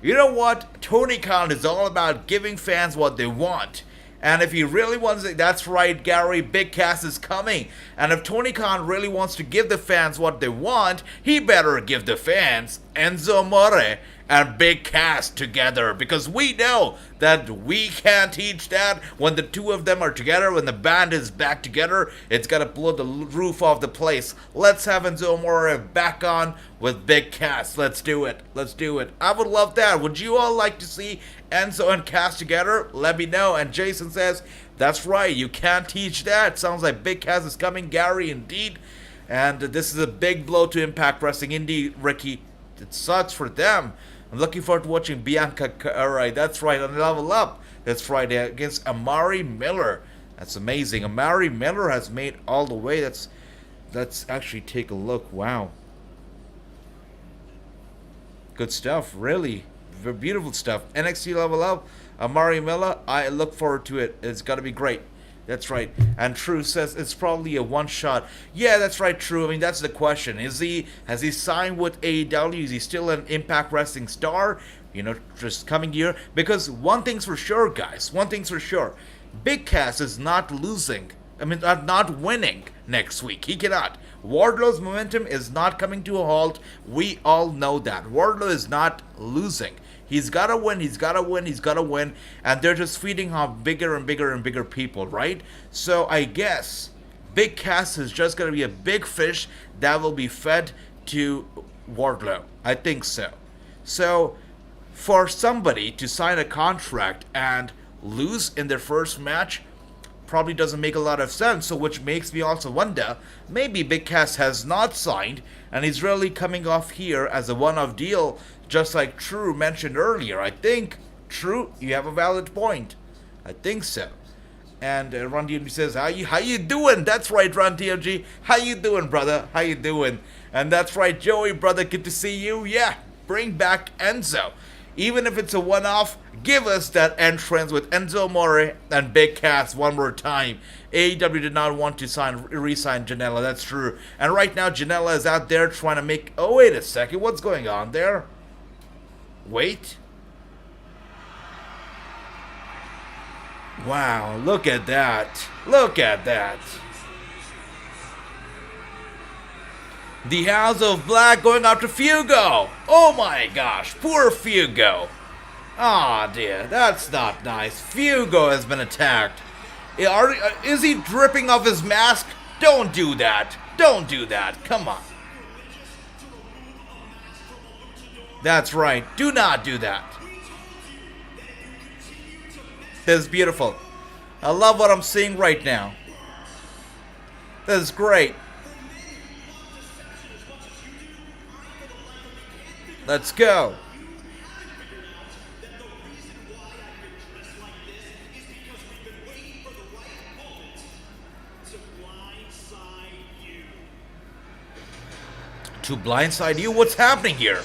You know what? Tony Khan is all about giving fans what they want. And if he really wants it, that's right, Gary, Big Cass is coming. And if Tony Khan really wants to give the fans what they want, he better give the fans Enzo Amore and Big Cass together. Because we know that we can't teach that. When the two of them are together, when the band is back together, it's gonna blow the roof off the place. Let's have Enzo Amore back on with Big Cass. Let's do it. Let's do it. I would love that. Would you all like to see Enzo and Cass together? Let me know. And Jason says, that's right, you can't teach that. Sounds like Big Cass is coming, Gary, indeed. And this is a big blow to Impact Wrestling. Indeed, Ricky, it sucks for them. I'm looking forward to watching Bianca. Alright, that's right, on Level Up. That's Friday against Amari Miller. That's amazing. Amari Miller has made all the way. Let's actually take a look. Wow. Good stuff, really. Beautiful stuff. NXT Level Up, Amari Miller, I look forward to it. It's got to be great. That's right. And True says it's probably a one-shot. Yeah, that's right, True. I mean, that's the question. Has he signed with AEW? Is he still an Impact Wrestling star? You know, just coming here? Because one thing's for sure, guys. One thing's for sure. Big Cass is not losing. I mean, not winning next week. He cannot. Wardlow's momentum is not coming to a halt. We all know that. Wardlow is not losing. He's got to win, he's got to win, he's got to win. And they're just feeding off bigger and bigger and bigger people, right? So I guess Big Cass is just going to be a big fish that will be fed to Wardlow. I think so. So for somebody to sign a contract and lose in their first match probably doesn't make a lot of sense. So which makes me also wonder, maybe Big Cass has not signed and he's really coming off here as a one-off deal, just like True mentioned earlier. I think, True, you have a valid point. I think so. And Ron DMG says, how you doing? That's right, Ron DMG. How you doing, brother? How you doing? And that's right, Joey, brother. Good to see you. Yeah, bring back Enzo. Even if it's a one-off, give us that entrance with Enzo Amore and Big Cass one more time. AEW did not want to re-sign Janela, that's true. And right now, Janela is out there trying to make... Oh, wait a second. What's going on there? Wait. Wow, look at that. Look at that. The House of Black going after Fugo. Oh my gosh, poor Fugo. Aw, dear, that's not nice. Fugo has been attacked. Is he dripping off his mask? Don't do that. Don't do that. Come on. That's right. Do not do that. This is beautiful. I love what I'm seeing right now. This is great. Let's go. To blindside you? What's happening here?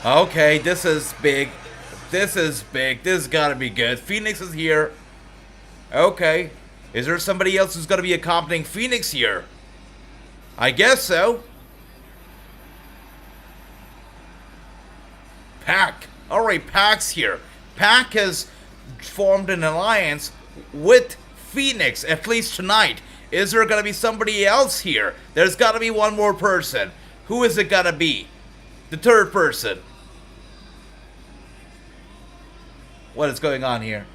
Okay, this is big. This is big. This has got to be good. Phoenix is here. Okay. Is there somebody else who's going to be accompanying Phoenix here? I guess so. Pac. Alright, Pac's here. Pac has formed an alliance with Phoenix, at least tonight. Is there going to be somebody else here? There's got to be one more person. Who is it going to be? The third person. What is going on here?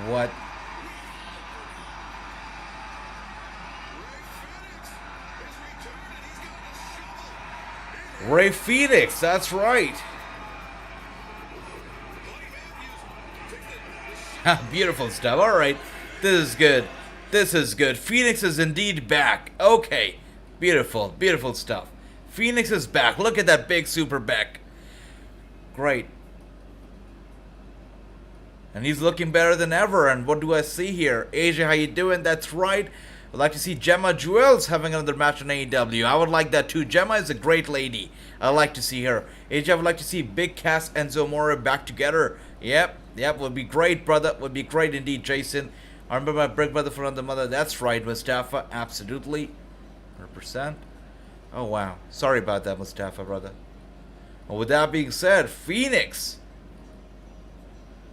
What? Rey Fenix, that's right. Beautiful stuff. Alright, this is good. This is good. Phoenix is indeed back. Okay, beautiful, beautiful stuff. Phoenix is back. Look at that big super back. Great. And he's looking better than ever. And what do I see here? AJ, how you doing? That's right. I'd like to see Gemma Jewels having another match on AEW. I would like that too. Gemma is a great lady. I'd like to see her. AJ, I would like to see Big Cass and Zomora back together. Yep, would be great, brother. Would be great indeed, Jason. I remember my big brother from the mother. That's right, Mustafa. Absolutely. 100%. Oh, wow. Sorry about that, Mustafa, brother. And with that being said, Phoenix.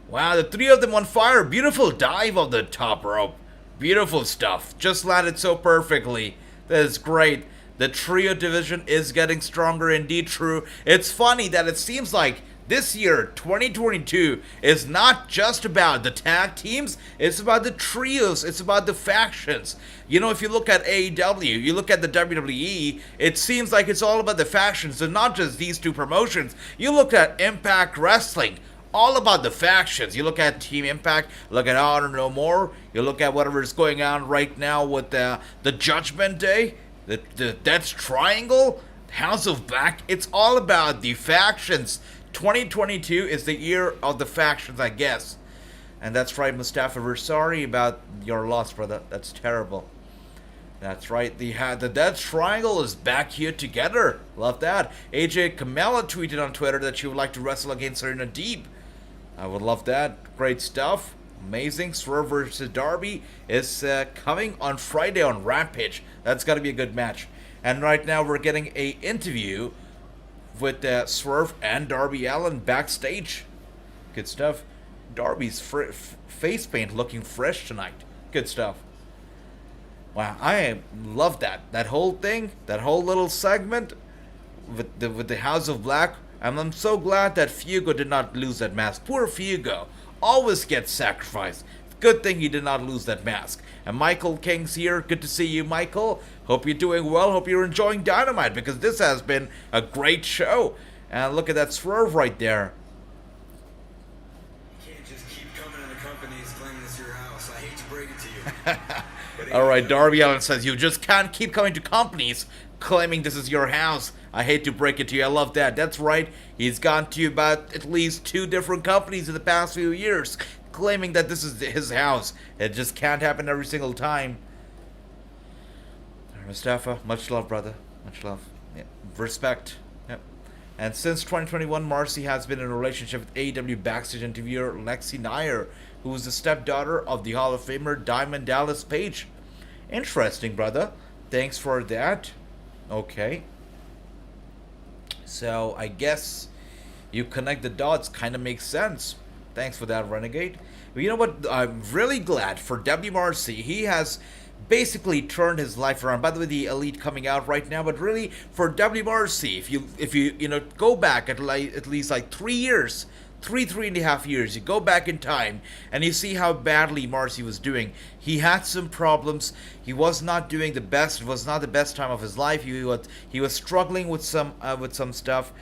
Wow, the three of them on fire. Beautiful dive of the top rope. Beautiful stuff. Just landed so perfectly. That is great. The trio division is getting stronger indeed, true. It's funny that it seems like this year, 2022, is not just about the tag teams, it's about the trios, it's about the factions. You know, if you look at AEW, you look at the WWE, it seems like it's all about the factions, and not just these two promotions. You look at Impact Wrestling, all about the factions. You look at Team Impact, look at Honor No More, you look at whatever is going on right now with the Judgment Day, the Death Triangle, House of Black. It's all about the factions. 2022 is the year of the factions, I guess. And that's right, Mustafa. We're sorry about your loss, brother. That's terrible. That's right. The Death Triangle is back here together. Love that. AJ Kamala tweeted on Twitter that she would like to wrestle against Serena Deeb. I would love that. Great stuff. Amazing. Swerve versus Darby is coming on Friday on Rampage. That's got to be a good match. And right now we're getting a interview with Swerve and Darby Allin backstage. Good stuff. Darby's face paint looking fresh tonight. Good stuff. Wow, I love that. That whole thing, that whole little segment with the House of Black. And I'm so glad that Fuego did not lose that mask. Poor Fuego always gets sacrificed. Good thing he did not lose that mask. And Michael King's here. Good to see you, Michael. Hope you're doing well. Hope you're enjoying Dynamite, because this has been a great show. And look at that Swerve right there. You can't just keep coming into companies claiming it's your house. I hate to break it to you. Alright, Darby Allin says, you just can't keep coming to companies claiming this is your house. I hate to break it to you. I love that. That's right. He's gone to about at least 2 different companies in the past few years claiming that this is his house. It just can't happen every single time. Mustafa, much love, brother. Much love. Yeah. Respect. Yep. And since 2021, Marcy has been in a relationship with AEW backstage interviewer Lexi Nair, who is the stepdaughter of the Hall of Famer Diamond Dallas Page. Interesting, brother. Thanks for that. Okay. So, I guess you connect the dots. Kind of makes sense. Thanks for that, Renegade. But you know what? I'm really glad for WMRC. He has basically turned his life around. By the way, the Elite coming out right now, but really for WMRC, if you go back at least like 3 years, three and a half years, you go back in time and you see how badly Marcy was doing. He had some problems. He was not doing the best. It was not the best time of his life. He was struggling with some stuff.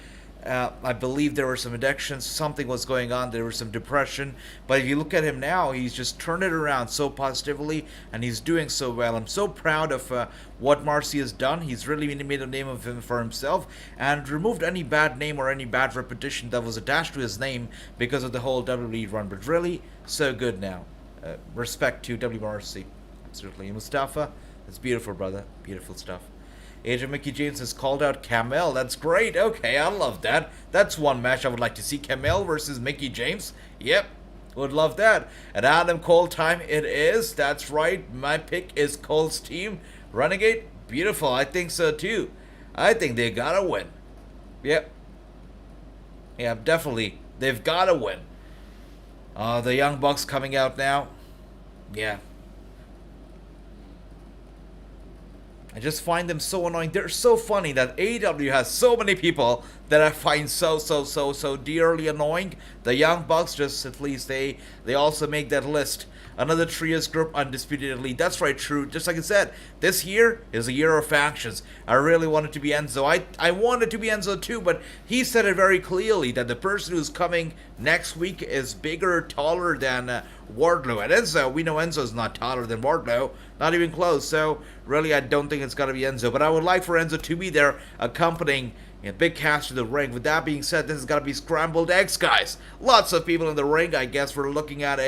I believe there were some addictions, something was going on, there was some depression, but if you look at him now, he's just turned it around so positively, and he's doing so well. I'm so proud of what Marcy has done. He's really made a name of him for himself, and removed any bad name or any bad reputation that was attached to his name because of the whole WWE run, but really, so good now. Respect to WMRC, absolutely. Mustafa, it's beautiful, brother, beautiful stuff. Agent Mickey James has called out Camel. That's great. Okay, I love that. That's one match I would like to see. Camel versus Mickey James. Yep, would love that. And Adam Cole time it is. That's right. My pick is Cole's team. Renegade. Beautiful. I think so too. I think they gotta win. Yep. Yeah, definitely. They've gotta win. The Young Bucks coming out now. Yeah. I just find them so annoying. They're so funny that AEW has so many people that I find so dearly annoying. The Young Bucks, just at least they also make that list. Another trios group, Undisputed Elite. That's right, true. Just like I said, this year is a year of factions. I really want it to be Enzo. I want it to be Enzo too, but he said it very clearly that the person who's coming next week is bigger, taller than Wardlow. And Enzo, we know Enzo's not taller than Wardlow. Not even close. So, really, I don't think it's going to be Enzo. But I would like for Enzo to be there accompanying Yeah, big cash to the ring. With that being said, this is gonna be scrambled eggs, guys. Lots of people in the ring. I guess we're looking at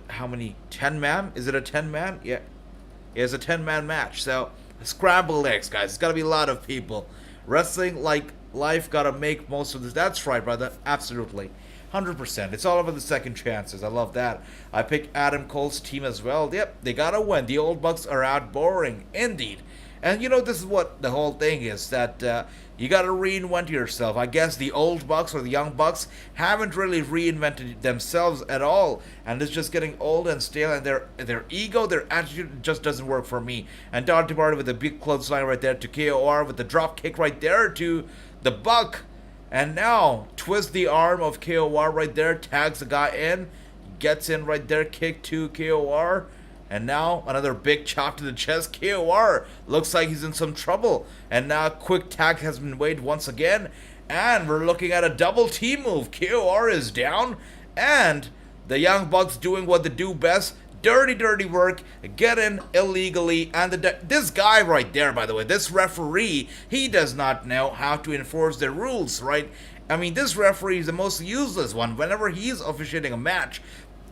how many? 10 man? Is it a 10 man? Yeah. It's a 10-man match. So, scrambled eggs, guys. It's gotta be a lot of people. Wrestling, like life, gotta make most of this. That's right, brother. Absolutely. 100%. It's all about the second chances. I love that. I picked Adam Cole's team as well. Yep, they gotta win. The old Bucks are out boring. Indeed. And this is what the whole thing is, that you gotta reinvent yourself. I guess the old Bucks or the young Bucks haven't really reinvented themselves at all, and it's just getting old and stale, and their ego, their attitude just doesn't work for me. And Dante Martin with a big clothesline right there to KOR, with the drop kick right there to the Buck. And now, twist the arm of KOR right there, tags the guy in, gets in right there, kick to KOR. And now, another big chop to the chest. KOR looks like he's in some trouble. And now, quick tag has been made once again. And we're looking at a double T move. KOR is down. And the Young Bucks doing what they do best. Dirty, dirty work. Get in illegally. And this guy right there, by the way, this referee, he does not know how to enforce the rules, right? I mean, this referee is the most useless one. Whenever he's officiating a match,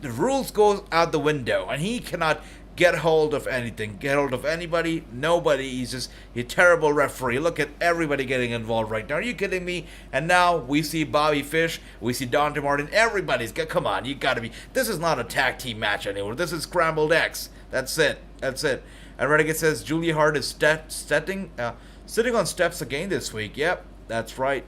the rules go out the window, and he cannot get hold of anything, get hold of anybody, nobody. He's just a terrible referee. Look at everybody getting involved right now. Are you kidding me? And now we see Bobby Fish, we see Dante Martin, everybody's got, come on, you gotta be, this is not a tag team match anymore. This is scrambled X. That's it. And Renegade says Julia Hart is sitting on steps again this week. Yep, that's right.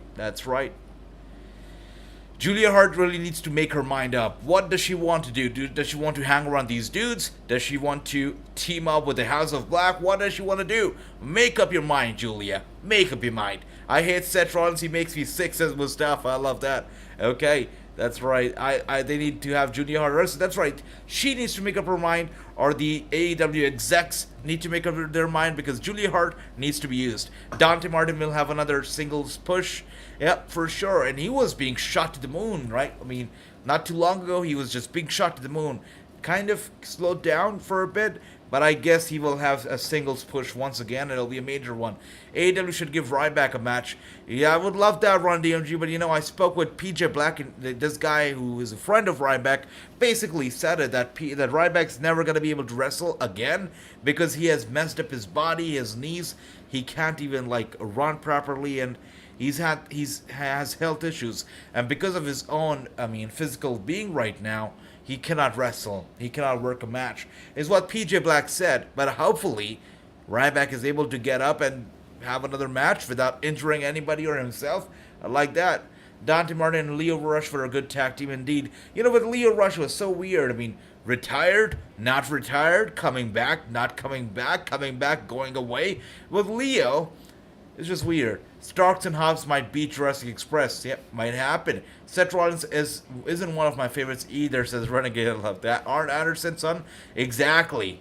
Julia Hart really needs to make her mind up. What does she want to do? Does she want to hang around these dudes? Does she want to team up with the House of Black? What does she want to do? Make up your mind, Julia. Make up your mind. I hate Seth Rollins. He makes me sick, says Mustafa. I love that. Okay, that's right. They need to have Julia Hart arrested. That's right. She needs to make up her mind, or the AEW execs need to make up their mind, because Julia Hart needs to be used. Dante Martin will have another singles push. Yep, for sure. And he was being shot to the moon, right? I mean, not too long ago, he was just being shot to the moon. Kind of slowed down for a bit, but I guess he will have a singles push once again. It'll be a major one. AEW should give Ryback a match. Yeah, I would love that, Ron DMG, but I spoke with PJ Black, and this guy who is a friend of Ryback basically said it, that Ryback's never going to be able to wrestle again because he has messed up his body, his knees. He can't even, run properly, and he has health issues, and because of his own, physical being right now, he cannot wrestle. He cannot work a match, is what PJ Black said. But hopefully, Ryback is able to get up and have another match without injuring anybody or himself. I like that. Dante Martin and Leo Rush for a good tag team indeed. With Leo Rush was so weird. Retired, not retired, coming back, not coming back, going away. With Leo, it's just weird. Starks and Hobbs might beat Jurassic Express. Yep, might happen. Seth Rollins isn't one of my favorites either, says Renegade. I love that. Arn Anderson, son? Exactly.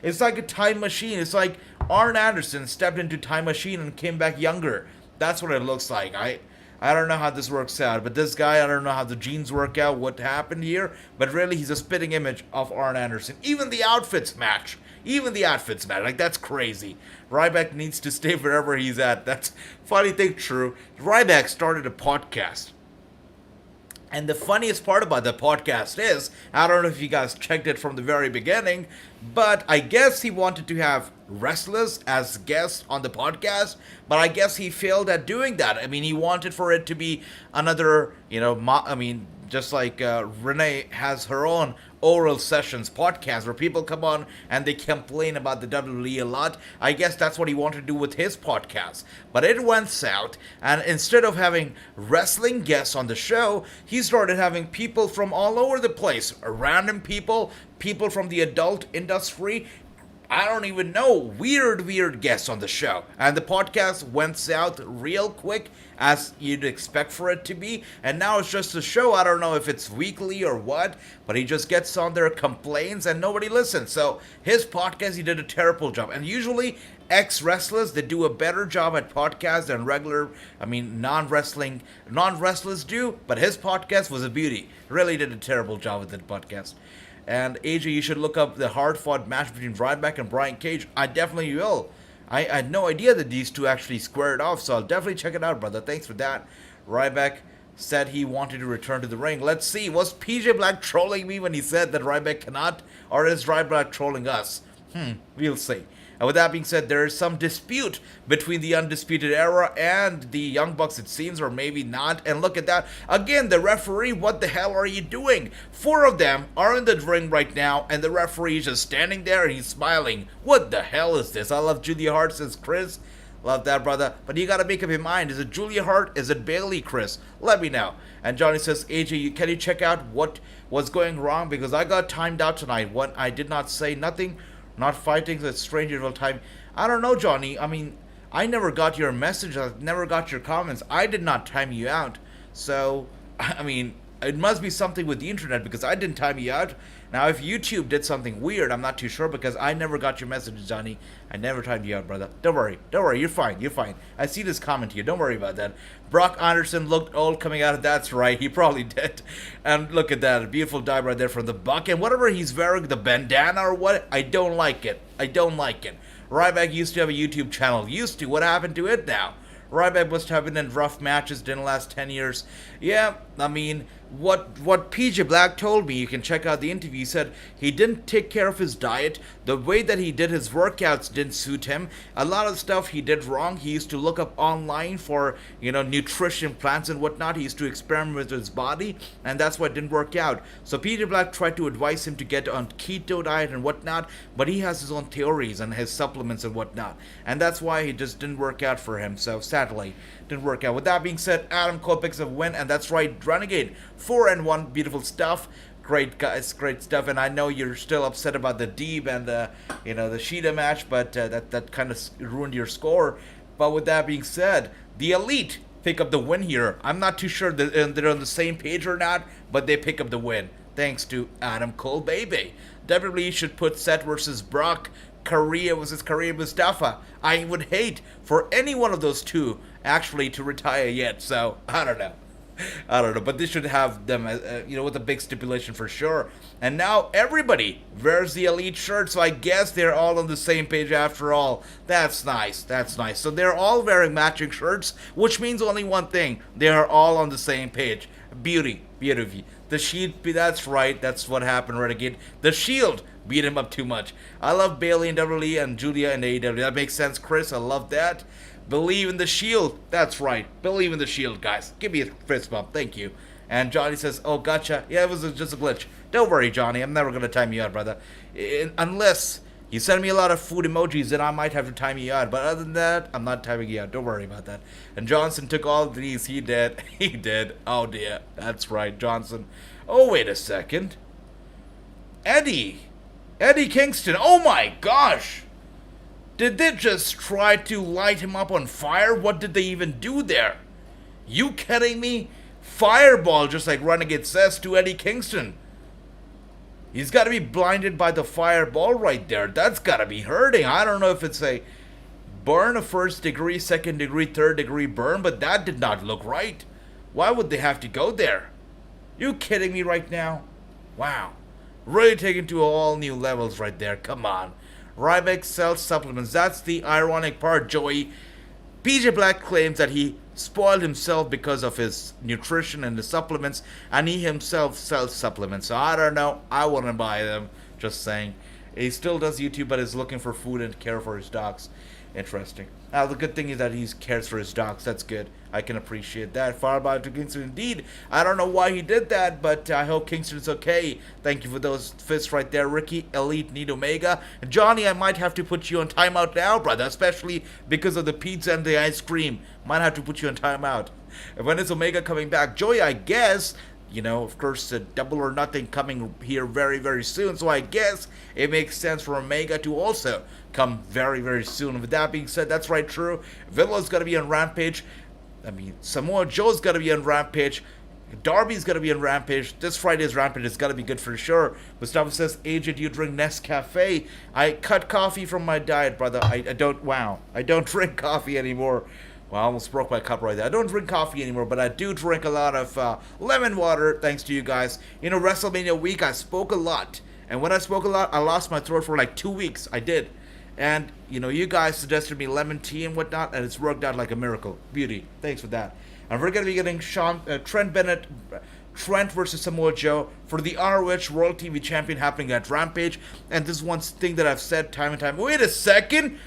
It's like a time machine. It's like Arn Anderson stepped into time machine and came back younger. That's what it looks like. I don't know how this works out, but this guy, I don't know how the genes work out, what happened here, but really he's a spitting image of Arn Anderson. Even the outfits match. That's crazy. Ryback needs to stay wherever he's at. That's funny thing, true. Ryback started a podcast. And the funniest part about the podcast is, I don't know if you guys checked it from the very beginning, but I guess he wanted to have wrestlers as guests on the podcast, but I guess he failed at doing that. He wanted for it to be another, just like Renee has her own oral sessions podcast where people come on and they complain about the WWE a lot. I guess that's what he wanted to do with his podcast. But it went south, and instead of having wrestling guests on the show, he started having people from all over the place. Random people from the adult industry, I don't even know, weird guests on the show. And the podcast went south real quick, as you'd expect for it to be. And now it's just a show. I don't know if it's weekly or what, but he just gets on there, complains, and nobody listens. So his podcast, he did a terrible job. And usually ex-wrestlers, they do a better job at podcasts than regular, non-wrestlers do. But his podcast was a beauty. Really did a terrible job with the podcast. And AJ, you should look up the hard-fought match between Ryback and Brian Cage. I definitely will. I had no idea that these two actually squared off, so I'll definitely check it out, brother. Thanks for that. Ryback said he wanted to return to the ring. Let's see. Was PJ Black trolling me when he said that Ryback cannot? Or is Ryback trolling us? We'll see. And with that being said, there is some dispute between the Undisputed Era and the Young Bucks, it seems, or maybe not. And look at that. Again, the referee, what the hell are you doing? 4 of them are in the ring right now, and the referee is just standing there and he's smiling. What the hell is this? I love Julia Hart, says Chris. Love that, brother. But you gotta make up your mind. Is it Julia Hart? Is it Bailey, Chris? Let me know. And Johnny says, AJ, can you check out what was going wrong? Because I got timed out tonight. What I did not say nothing. Not fighting the stranger all time. I don't know, Johnny. I mean, I never got your message. I never got your comments. I did not time you out. So, I mean, it must be something with the internet because I didn't time you out. Now, if YouTube did something weird, I'm not too sure because I never got your message, Johnny. I never timed you out, brother. Don't worry. Don't worry. You're fine. You're fine. I see this comment here. Don't worry about that. Brock Anderson looked old coming out of that's right. He probably did. And look at that. A beautiful dive right there from the Buck. And whatever he's wearing, the bandana or what, I don't like it. I don't like it. Ryback used to have a YouTube channel. Used to. What happened to it now? Ryback must have been in rough matches, didn't last 10 years. Yeah, I mean, what PJ Black told me, you can check out the interview, he said he didn't take care of his diet. The way that he did his workouts didn't suit him. A lot of stuff he did wrong. He used to look up online for, nutrition plans and whatnot. He used to experiment with his body, and that's why it didn't work out. So PJ Black tried to advise him to get on keto diet and whatnot, but he has his own theories and his supplements and whatnot. And that's why it just didn't work out for him. So sadly, didn't work out. With that being said, Adam Cole picks a win, and that's right, Renegade 4-1, beautiful stuff. Great guys, great stuff. And I know you're still upset about the Deeb and the Shida match, but that kind of ruined your score. But with that being said, the Elite pick up the win here. I'm not too sure that they're on the same page or not, but they pick up the win thanks to Adam Cole, baby. WWE should put Seth versus Brock, Korea versus Korea Mustafa. I would hate for any one of those two actually to retire yet, so I don't know. But they should have them, with a big stipulation for sure. And now everybody wears the Elite shirt, so I guess they're all on the same page after all. That's nice. That's nice. So they're all wearing matching shirts, which means only one thing: they are all on the same page. Beauty. The Shield, that's right. That's what happened, Renegade. The Shield beat him up too much. I love Bailey in WWE and Julia in AEW. That makes sense, Chris. I love that. Believe in the Shield. That's right. Believe in the Shield, guys. Give me a fist bump. Thank you. And Johnny says, oh, gotcha. Yeah, it was just a glitch. Don't worry, Johnny. I'm never going to time you out, brother. Unless you send me a lot of food emojis, then I might have to time you out. But other than that, I'm not timing you out. Don't worry about that. And Johnson took all of these. He did. He did. Oh, dear. That's right, Johnson. Oh, wait a second. Eddie Kingston. Oh, my gosh. Did they just try to light him up on fire? What did they even do there? You kidding me? Fireball, just like Renegade says to Eddie Kingston. He's got to be blinded by the fireball right there. That's got to be hurting. I don't know if it's a burn, a first degree, second degree, third degree burn, but that did not look right. Why would they have to go there? You kidding me right now? Wow. Really taken to all new levels right there. Come on. Ryback sells supplements. That's the ironic part, Joey. PJ Black claims that he spoiled himself because of his nutrition and the supplements, and he himself sells supplements. So I don't know. I wouldn't buy them. Just saying. He still does YouTube, but is looking for food and care for his dogs. Interesting. Now, the good thing is that he cares for his dogs. That's good. I can appreciate that. Fireball to Kingston, indeed. I don't know why he did that, but I hope Kingston's okay. Thank you for those fists right there, Ricky. Elite, need Omega. Johnny, I might have to put you on timeout now, brother, especially because of the pizza and the ice cream. Might have to put you on timeout. And when is Omega coming back? Joey, I guess, of course, Double or Nothing coming here very, very soon. So I guess it makes sense for Omega to also come very, very soon. With that being said, that's right, true. Villa's got to be on Rampage. Samoa Joe's got to be on Rampage. Darby's got to be on Rampage. This Friday's Rampage is got to be good for sure. Mustafa says, AJ, do you drink Nescafe? I cut coffee from my diet, brother. I don't drink coffee anymore. Well, I almost broke my cup right there. I don't drink coffee anymore, but I do drink a lot of lemon water, thanks to you guys. WrestleMania week, I spoke a lot. And when I spoke a lot, I lost my throat for like 2 weeks. I did. And, you guys suggested me lemon tea and whatnot, and it's worked out like a miracle. Beauty. Thanks for that. And we're going to be getting Trent versus Samoa Joe for the ROH World TV Champion happening at Rampage. And this is one thing that I've said time and time. Wait a second.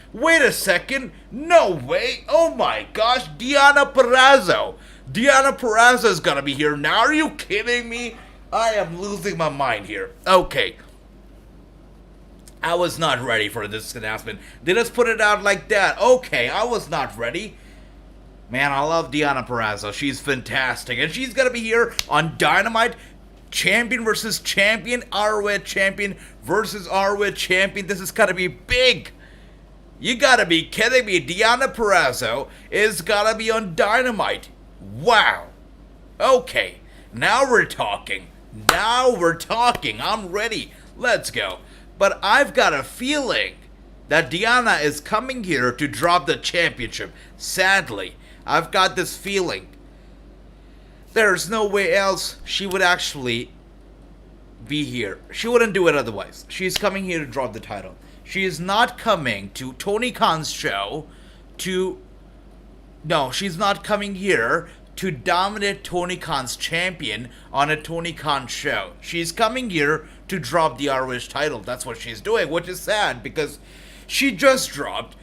No way. Oh my gosh. Deonna Purrazzo. Deonna Purrazzo is going to be here now. Are you kidding me? I am losing my mind here. Okay. I was not ready for this announcement. They just put it out like that. Okay, I was not ready. Man, I love Deonna Purrazzo. She's fantastic. And she's going to be here on Dynamite. Champion versus champion. ROH champion versus ROH champion. This is going to be big. You got to be kidding me. Deonna Purrazzo is going to be on Dynamite. Wow. Okay, now we're talking. I'm ready. Let's go. But I've got a feeling that Deonna is coming here to drop the championship. Sadly, I've got this feeling. There's no way else she would actually be here. She wouldn't do it otherwise. She's coming here to drop the title. She is not coming to Tony Khan's show she's not coming here to dominate Tony Khan's champion on a Tony Khan show. She's coming here to drop the ROH title. That's what she's doing, which is sad because she just dropped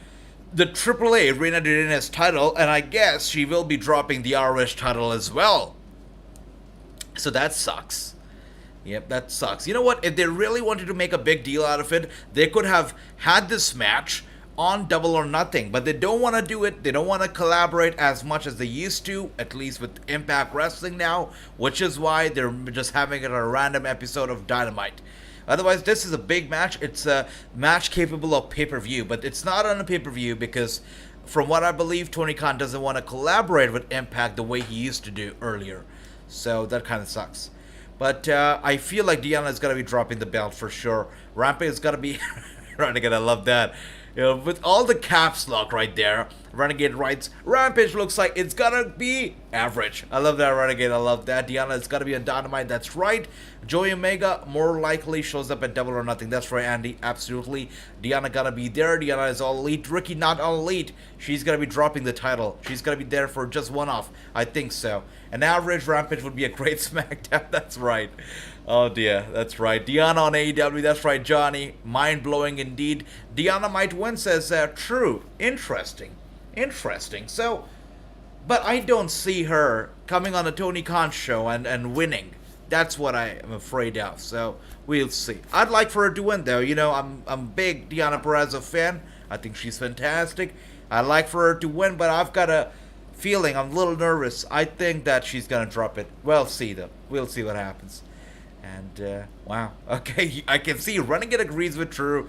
the AAA Reina de Reinas title, and I guess she will be dropping the ROH title as well. So that sucks. Yep, that sucks. You know what? If they really wanted to make a big deal out of it, they could have had this match on Double or Nothing, but they don't want to do it. They don't want to collaborate as much as they used to, at least with Impact Wrestling now, which is why they're just having it on a random episode of Dynamite. Otherwise, this is a big match. It's a match capable of pay-per-view, but it's not on a pay-per-view because, from what I believe, Tony Khan doesn't want to collaborate with Impact the way he used to do earlier. So that kind of sucks. But I feel like Deonna is going to be dropping the belt for sure. Rampage is going to be... Renegade, I love that. With all the caps lock right there, Renegade writes, Rampage looks like it's gonna be average. I love that, Renegade. I love that. Deonna is gonna be on Dynamite. That's right. Joey Omega more likely shows up at Double or Nothing. That's right, Andy. Absolutely. Deonna gonna be there. Deonna is all elite. Ricky not all elite. She's gonna be dropping the title. She's gonna be there for just one off. I think so. An average Rampage would be a great SmackDown. That's right. Oh dear, that's right. Deonna on AEW, that's right, Johnny. Mind-blowing indeed. Deonna might win, says true. Interesting. So, but I don't see her coming on the Tony Khan show and winning. That's what I am afraid of. So, we'll see. I'd like for her to win, though. I'm a big Deonna Purrazzo fan. I think she's fantastic. I'd like for her to win, but I've got a feeling I'm a little nervous. I think that she's going to drop it. We'll see, though. We'll see what happens. And, wow. Okay, I can see Renegade agrees with True.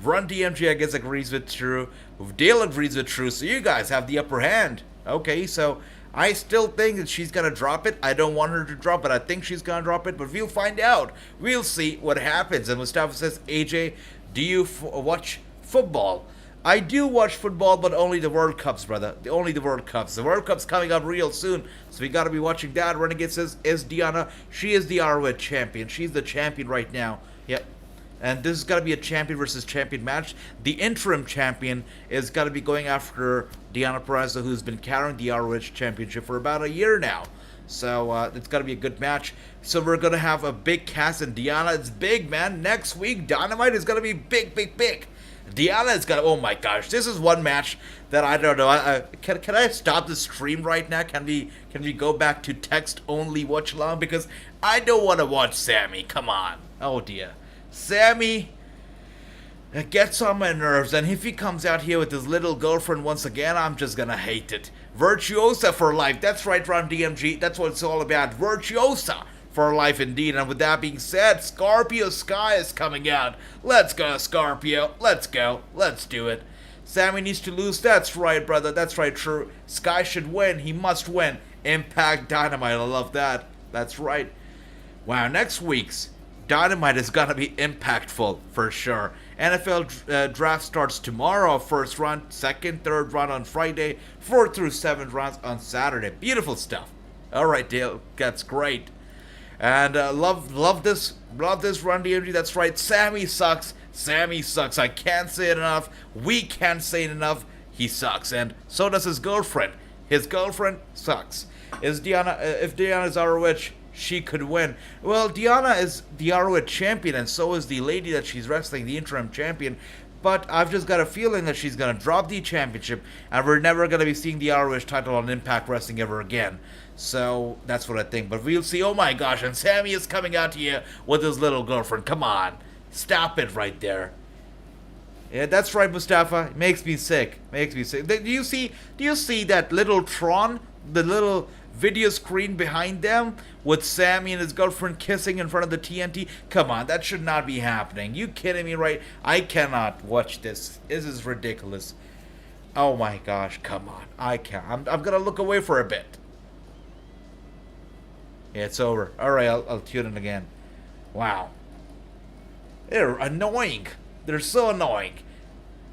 Run DMG, I guess, agrees with True. Dale agrees with True. So you guys have the upper hand. Okay, so I still think that she's going to drop it. I don't want her to drop it. I think she's going to drop it, but we'll find out. We'll see what happens. And Mustafa says, AJ, do you watch football? I do watch football, but only the World Cups, brother. Only the World Cups. The World Cup's coming up real soon, so we gotta be watching that. Renegade says, is Deonna? She is the ROH champion. She's the champion right now. Yep. And this is gonna be a champion versus champion match. The interim champion is gonna be going after Deonna Purrazzo, who's been carrying the ROH championship for about a year now. So it's gonna be a good match. So we're gonna have a big Cass and Deonna. It's big, man. Next week, Dynamite is gonna be big. Deonna is gonna. Oh my gosh, this is one match that I don't know. Can I stop the stream right now? Can we go back to text only watch along, because I don't want to watch Sammy. Come on. Oh dear, Sammy gets on my nerves, and if he comes out here with his little girlfriend once again, I'm just gonna hate it. Virtuosa for life. That's right, Ron DMG. That's what it's all about. Virtuosa for life indeed. And with that being said, Scorpio Sky is coming out. Let's go, Scorpio. Let's go. Let's do it. Sammy needs to lose. That's right, brother. That's right, true. Sky should win. He must win. Impact Dynamite. I love that. That's right. Wow, next week's Dynamite is gonna be impactful for sure. NFL draft starts tomorrow. First round, second, third round on Friday, 4th through 7th rounds on Saturday. Beautiful stuff. All right, Dale. That's great. And love this Run DMG. That's right. Sammy sucks. Sammy sucks. I can't say it enough. We can't say it enough. He sucks, and so does his girlfriend. His girlfriend sucks. If Deonna is ROH, she could win. Well, Deonna is the ROH champion, and so is the lady that she's wrestling, the interim champion. But I've just got a feeling that she's going to drop the championship, and we're never going to be seeing the ROH title on Impact Wrestling ever again. So that's what I think. But we'll see. Oh my gosh, and Sammy is coming out here with his little girlfriend. Come on. Stop it right there. Yeah, that's right, Mustafa. It makes me sick. Makes me sick. Do you see that little Tron? The little video screen behind them with Sammy and his girlfriend kissing in front of the TNT? Come on, that should not be happening. You kidding me, right? I cannot watch this. This is ridiculous. Oh my gosh, come on. I can't. I'm gonna look away for a bit. Yeah, it's over. Alright, I'll tune in again. Wow. They're annoying. They're so annoying.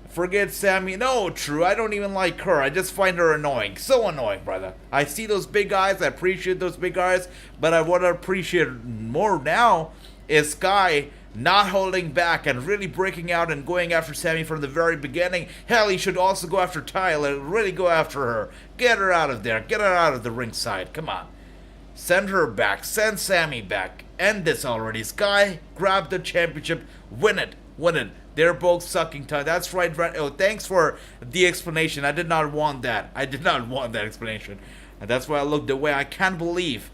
Forget Sammy. No, true. I don't even like her. I just find her annoying. So annoying, brother. I see those big eyes. I appreciate those big eyes. But what I appreciate more now is Sky not holding back and really breaking out and going after Sammy from the very beginning. Hell, he should also go after Tyler. Really go after her. Get her out of there. Get her out of the ringside. Come on. Send her back. Send Sammy back. End this already. Sky, grab the championship. Win it. Win it. They're both sucking time. That's right. Oh, thanks for the explanation. I did not want that. I did not want that explanation. And that's why I looked away. I can't believe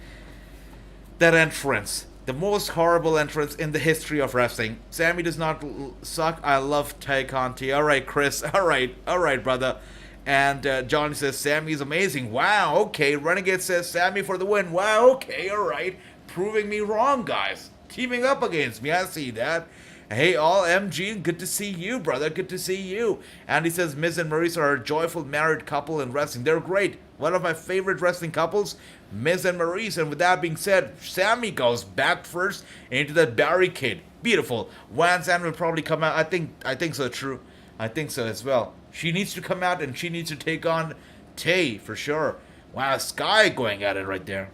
that entrance. The most horrible entrance in the history of wrestling. Sammy does not suck. I love Tay Conti. Alright, Chris. Alright, brother. And Johnny says, Sammy's amazing. Wow, okay. Renegade says, Sammy for the win. Wow, okay, alright. Proving me wrong, guys. Teaming up against me. I see that. Hey, all MG, good to see you, brother. Good to see you. And he says, Miz and Maurice are a joyful married couple in wrestling. They're great. One of my favorite wrestling couples, Miz and Maurice. And with that being said, Sammy goes back first into that barricade. Beautiful. Wanzan will probably come out. I think so, true. I think so as well. She needs to come out and she needs to take on Tay for sure. Wow, Sky going at it right there.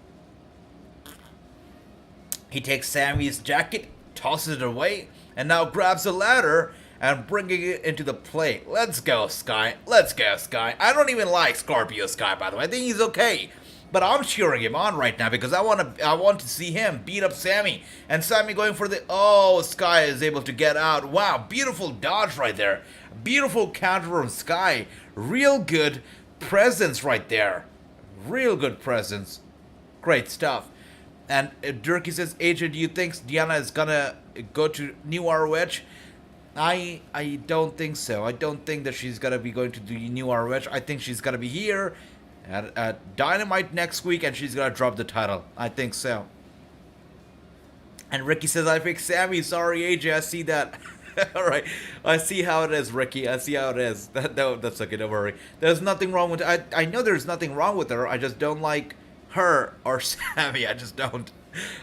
He takes Sammy's jacket, tosses it away, and now grabs a ladder and bringing it into the play. Let's go, Sky. Let's go, Sky. I don't even like Scorpio Sky, by the way. I think he's okay. But I'm cheering him on right now because I want to see him beat up Sammy. And Sammy going for the... Oh, Sky is able to get out. Wow, beautiful dodge right there. Beautiful counter from Sky. Real good presence right there. Real good presence. Great stuff. And Durkee says, AJ, do you think Deonna is gonna go to New ROH? I don't think so. I don't think that she's gonna be going to the New ROH. I think she's gonna be here at Dynamite next week, and she's gonna drop the title. I think so. And Ricky says, I picked Sammy. Sorry, AJ. I see that. All right. I see how it is, Ricky. I see how it is. That's okay. Don't worry. There's nothing wrong with it. I know there's nothing wrong with her. I just don't like her or Sammy. I just don't.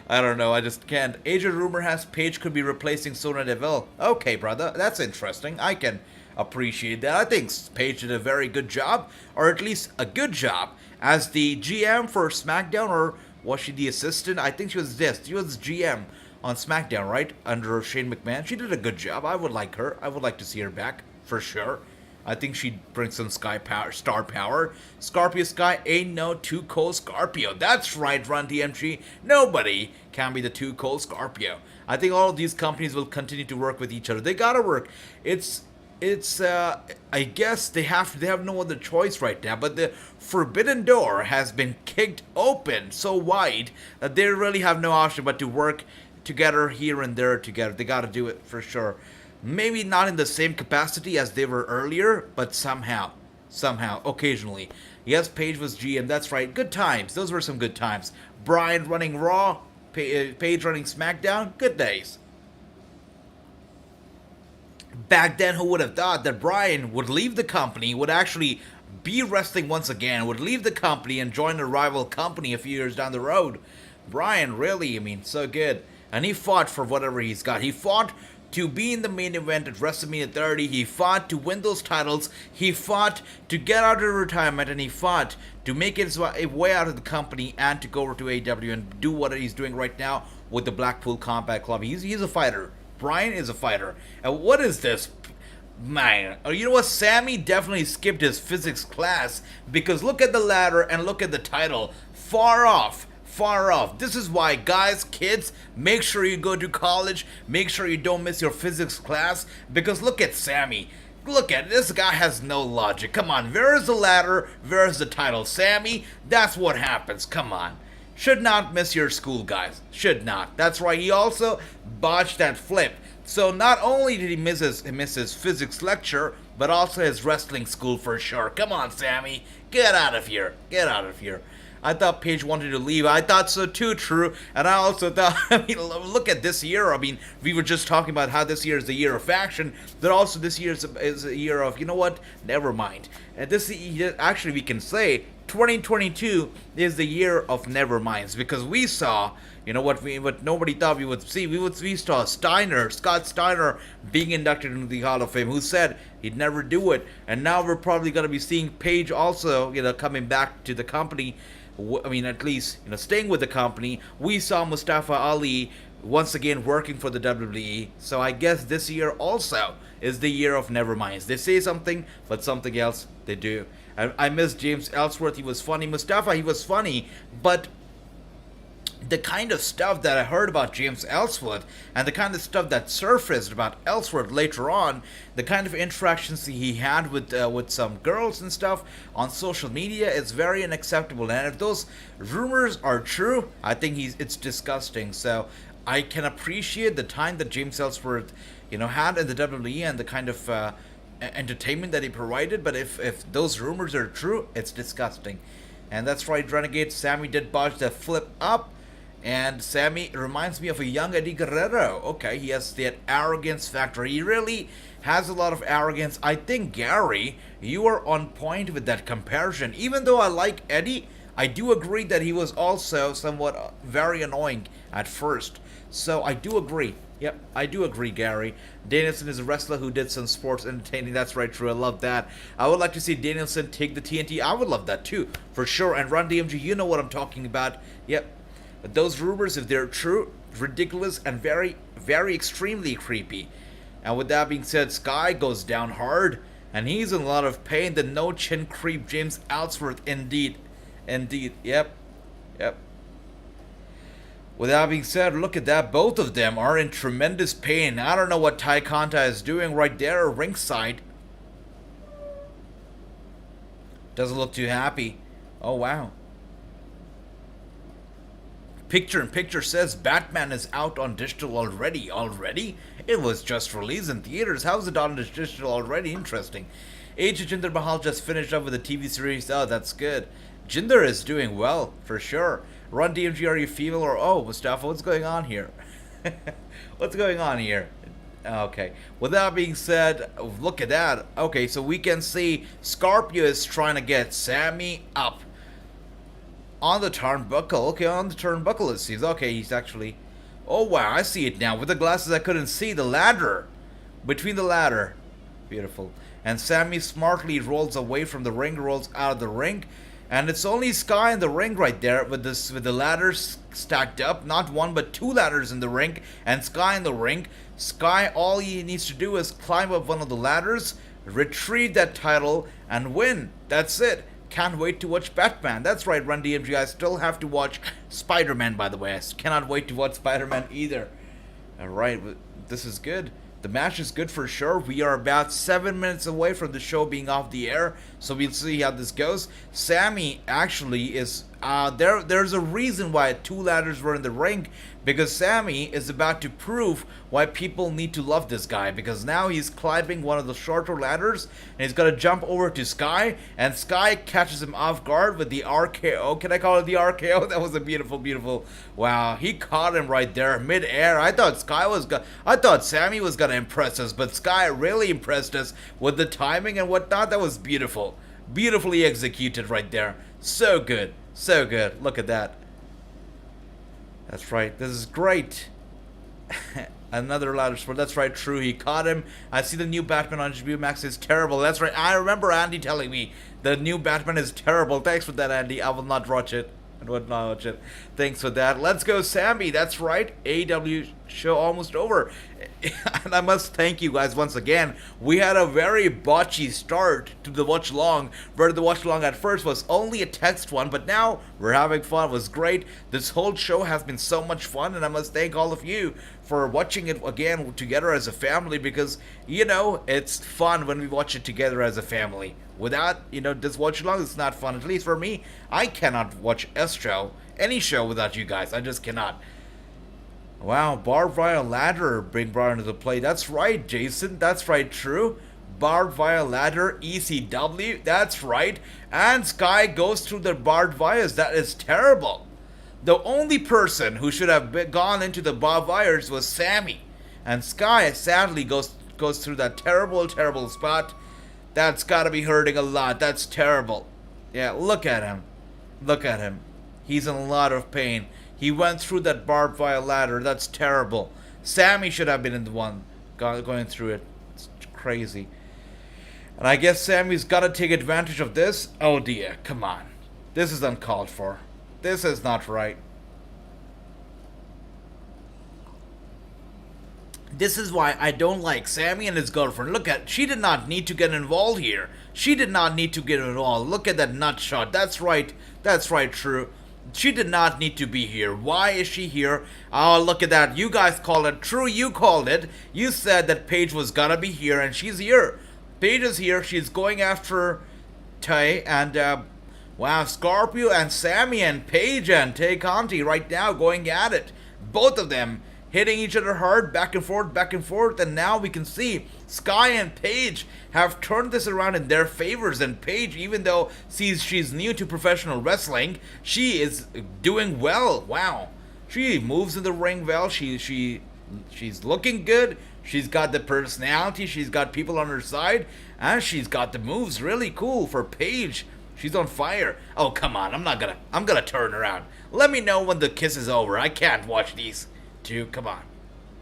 I don't know. I just can't. Agent rumor has Paige could be replacing Sonya Deville. Okay, brother. That's interesting. I can appreciate that. I think Paige did a very good job, or at least a good job, as the GM for SmackDown, or was she the assistant? I think she was this. She was GM on SmackDown, right? Under Shane McMahon. She did a good job. I would like her. I would like to see her back, for sure. I think she'd bring some star power. Scorpio Sky ain't no Too Cold Scorpio. That's right, Run DMG. Nobody can be the Too Cold Scorpio. I think all of these companies will continue to work with each other. They gotta work. It's I guess they have no other choice right now, but the forbidden door has been kicked open so wide that they really have no option but to work together here and there together. They gotta do it for sure. Maybe not in the same capacity as they were earlier, but somehow, occasionally. Yes, Paige was GM, that's right. Good times. Those were some good times. Bryan running Raw, Paige running SmackDown. Good days. Back then, who would have thought that Bryan would leave the company, would actually be wrestling once again, would leave the company and join a rival company a few years down the road. Bryan, really, I mean, so good. And he fought for whatever he's got. He fought to be in the main event at WrestleMania 30. He fought to win those titles. He fought to get out of retirement, and he fought to make his way out of the company and to go over to AEW and do what he's doing right now with the Blackpool Combat Club. He's a fighter. Brian is a fighter. And what is this? Man, you know what? Sammy definitely skipped his physics class, because look at the ladder and look at the title. Far off. Far off. This is why, guys, kids, make sure you go to college. Make sure you don't miss your physics class, because look at Sammy. Look at this guy has no logic. Come on, where is the ladder? Where is the title? Sammy, that's what happens. Come on. Should not miss your school, guys. Should not. That's right. He also botched that flip. So not only did he miss his physics lecture, but also his wrestling school for sure. Come on, Sammy. Get out of here. Get out of here. I thought Paige wanted to leave. I thought so too, true. And I also thought, I mean, look at this year. I mean, we were just talking about how this year is the year of faction, but also this year is a year of, you know what? Never mind. And actually, we can say 2022 is the year of never minds, because we saw, you know what nobody thought we would see. We saw Scott Steiner being inducted into the Hall of Fame, who said he'd never do it. And now we're probably going to be seeing Paige also, you know, coming back to the company. I mean, at least, you know, staying with the company. We saw Mustafa Ali once again working for the WWE. So I guess this year also is the year of never minds. They say something, but something else they do. I miss James Ellsworth. He was funny. Mustafa, he was funny, but the kind of stuff that I heard about James Ellsworth and the kind of stuff that surfaced about Ellsworth later on, the kind of interactions he had with some girls and stuff on social media, is very unacceptable. And if those rumors are true, I think it's disgusting. So I can appreciate the time that James Ellsworth, you know, had in the WWE and the kind of entertainment that he provided, but if those rumors are true, it's disgusting. And that's right, Renegade. Sammy did botch the flip up. And Sammy reminds me of a young Eddie Guerrero. Okay, he has that arrogance factor. He really has a lot of arrogance. I think, Gary, you are on point with that comparison. Even though I like Eddie, I do agree that he was also somewhat very annoying at first. So I do agree. Yep, I do agree, Gary. Danielson is a wrestler who did some sports entertaining. That's right, true. I love that. I would like to see Danielson take the TNT. I would love that too, for sure. And Run DMG, you know what I'm talking about. Yep. But those rumors, if they're true, ridiculous and very, very extremely creepy. And with that being said, Sky goes down hard, and he's in a lot of pain. The no chin creep James Ellsworth, indeed. Indeed, yep. With that being said, look at that. Both of them are in tremendous pain. I don't know what Ty Conta is doing right there ringside. Doesn't look too happy. Oh, wow. Picture in Picture says Batman is out on digital already. Already? It was just released in theaters. How's it on digital already? Interesting. Age Jinder Mahal just finished up with a TV series. Oh, that's good. Jinder is doing well, for sure. Run DMG, are you female or... Oh, Mustafa, what's going on here? What's going on here? Okay. With that being said, look at that. Okay, so we can see Scorpio is trying to get Sammy up. On the turnbuckle. Okay, on the turnbuckle it seems. Okay, he's actually... Oh, wow, I see it now. With the glasses, I couldn't see the ladder. Between the ladder. Beautiful. And Sammy smartly rolls away from the ring, rolls out of the ring. And it's only Sky in the ring right there with the ladders stacked up. Not one, but two ladders in the ring. And Sky in the ring. Sky, all he needs to do is climb up one of the ladders, retrieve that title, and win. That's it. Can't wait to watch Batman. That's right, Run DMG. I still have to watch Spider-Man, by the way. I cannot wait to watch Spider-Man either. Alright, this is good. The match is good for sure. We are about 7 minutes away from the show being off the air, so we'll see how this goes. Sammy actually is... There's a reason why two ladders were in the ring, because Sammy is about to prove why people need to love this guy, because now he's climbing one of the shorter ladders, and he's going to jump over to Sky, and Sky catches him off guard with the RKO. Can I call it the RKO? That was a beautiful, beautiful... Wow, he caught him right there, mid-air. I thought Sammy was going to impress us, but Sky really impressed us with the timing and whatnot. That was beautiful. Beautifully executed right there. So good. So good. Look at that. That's right. This is great. Another ladder sport. That's right, true. He caught him. I see the new Batman on HBO Max is terrible. That's right. I remember Andy telling me the new Batman is terrible. Thanks for that, Andy. I will not watch it. I would not watch it. Thanks for that. Let's go, Sammy. That's right. AEW show almost over. And I must thank you guys once again. We had a very botchy start to the watch-along, where the watch-along at first was only a text one, but now we're having fun. It was great. This whole show has been so much fun, and I must thank all of you for watching it again together as a family, because, you know, it's fun when we watch it together as a family. Without, you know, this watch-along, it's not fun. At least for me, I cannot watch any show without you guys. I just cannot. Wow, barbed wire ladder being brought into the play. That's right, Jason. That's right, true. Barbed wire ladder, ECW. That's right. And Sky goes through the barbed wires. That is terrible. The only person who should have gone into the barbed wires was Sammy. And Sky sadly goes through that terrible spot. That's gotta be hurting a lot. That's terrible. Yeah, look at him. Look at him. He's in a lot of pain. He went through that barbed wire ladder. That's terrible. Sammy should have been in the one going through it. It's crazy. And I guess Sammy's got to take advantage of this. Oh dear, come on. This is uncalled for. This is not right. This is why I don't like Sammy and his girlfriend. Look at, she did not need to get involved here. She did not need to get involved. Look at that nut shot. That's right. That's right, true. She did not need to be here. Why is she here? Oh, look at that. You guys called it. True, you called it. You said that Paige was gonna be here, and she's here. Paige is here. She's going after Tay, and, wow, Scorpio and Sammy and Paige and Tay Conti right now going at it. Both of them hitting each other hard, back and forth, and now we can see Sky and Paige have turned this around in their favors, and Paige, even though she's new to professional wrestling, she is doing well. Wow. She moves in the ring well, she's looking good, she's got the personality, she's got people on her side, and she's got the moves. Really cool for Paige. She's on fire. Oh, come on, I'm gonna turn around. Let me know when the kiss is over. I can't watch these. Come on.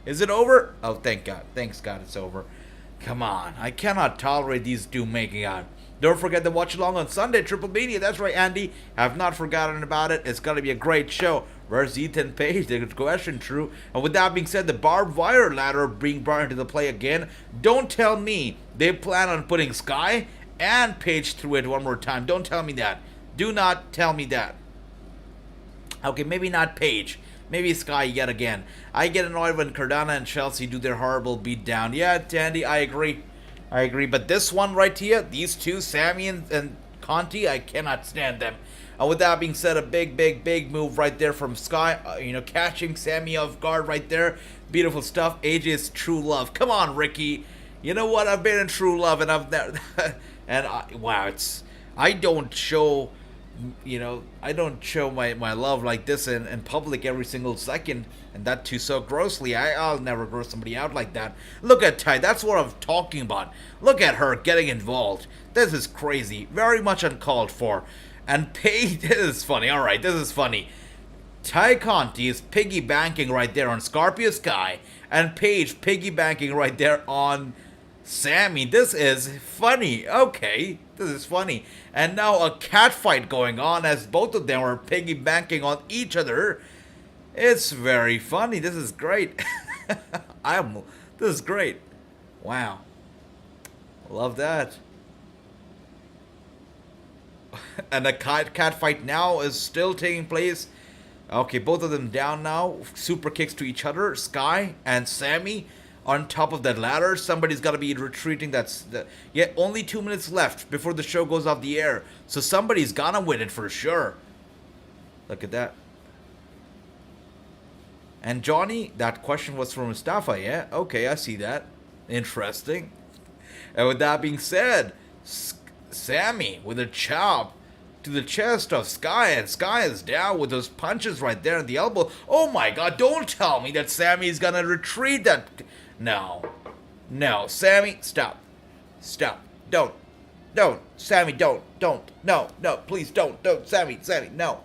Is it over? Oh, thank God. Thanks God it's over. Come on. I cannot tolerate these two making out. Don't forget to watch along on Sunday, Triple Media. That's right, Andy. Have not forgotten about it. It's going to be a great show. Where's Ethan Page? The question, true. And with that being said, the barbed wire ladder being brought into the play again. Don't tell me they plan on putting Sky and Page through it one more time. Don't tell me that. Do not tell me that. Okay, maybe not Page. Maybe Sky yet again. I get annoyed when Cardano and Chelsea do their horrible beatdown. Yeah, Tandy, I agree. But this one right here, these two, Sammy and Conti, I cannot stand them. With that being said, a big move right there from Sky. Catching Sammy off guard right there. Beautiful stuff. AJ's true love. Come on, Ricky. You know what? I've been in true love, and I've never. Wow, I don't show. I don't show my love like this in public every single second, and that too so grossly. I'll never gross somebody out like that. Look at Ty, that's what I'm talking about. Look at her getting involved. This is crazy, very much uncalled for. And Paige, this is funny, alright, this is funny. Ty Conti is piggy-banking right there on Scorpio Sky, and Paige piggy-banking right there on Sammy. This is funny. Okay, this is funny. And now a cat fight going on as both of them are piggy-banking on each other. It's very funny. This is great. This is great. Wow. Love that. And the cat fight now is still taking place. Okay, both of them down now. Super kicks to each other. Sky and Sammy on top of that ladder. Somebody's got to be retreating. Yeah, only 2 minutes left before the show goes off the air. So somebody's gonna win it for sure. Look at that. And Johnny, that question was from Mustafa, yeah? Okay, I see that. Interesting. And with that being said, Sammy with a chop to the chest of Sky, and Sky is down with those punches right there at the elbow. Oh my God, don't tell me that Sammy's gonna retreat that. No, Sammy, stop, don't, Sammy, don't, no, please don't, Sammy, no,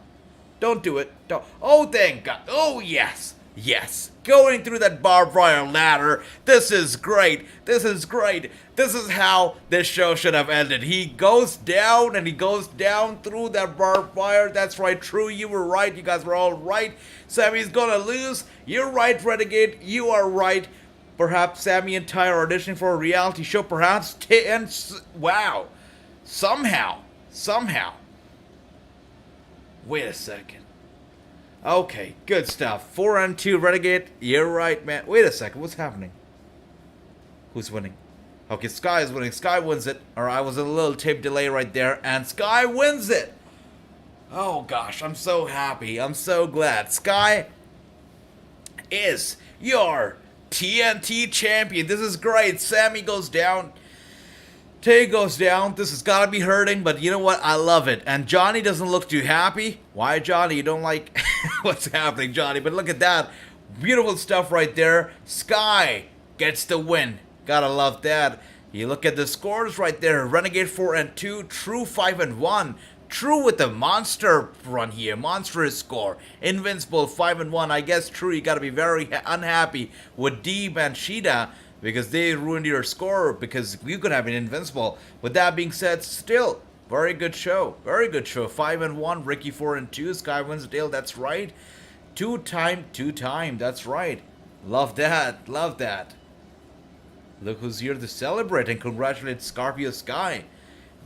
don't do it, don't. Oh, thank God, oh yes, Yes, going through that barbed wire ladder. This is great. This is great. This is how this show should have ended. He goes down and he goes down through that barbed wire. That's right, true. You were right. You guys were all right. Sammy's gonna lose. You're right, Renegade. You are right. Perhaps Sammy and Ty are auditioning for a reality show. Perhaps. Wow. Somehow. Wait a second. Okay, good stuff. 4-2 Renegade. You're right, man. Wait a second. What's happening? Who's winning? Okay, Sky is winning. Sky wins it. Or I was a little tape delay right there. And Sky wins it. Oh, gosh. I'm so happy. I'm so glad. Sky is your TNT champion. This is great. Sammy goes down. Tay goes down. This has got to be hurting, but you know what? I love it. And Johnny doesn't look too happy. Why, Johnny? You don't like what's happening, Johnny? But look at that. Beautiful stuff right there. Sky gets the win. Gotta love that. You look at the scores right there. Renegade 4-2. True 5-1. True with the monster run here. Monstrous score. Invincible 5-1. I guess True, you gotta be very unhappy with Deeb and Shida, because they ruined your score because you could have been invincible. With that being said, still, very good show. Very good show. 5-1, Ricky 4-2, Sky Winsdale, that's right. Two-time, that's right. Love that, love that. Look who's here to celebrate and congratulate Scorpio Sky.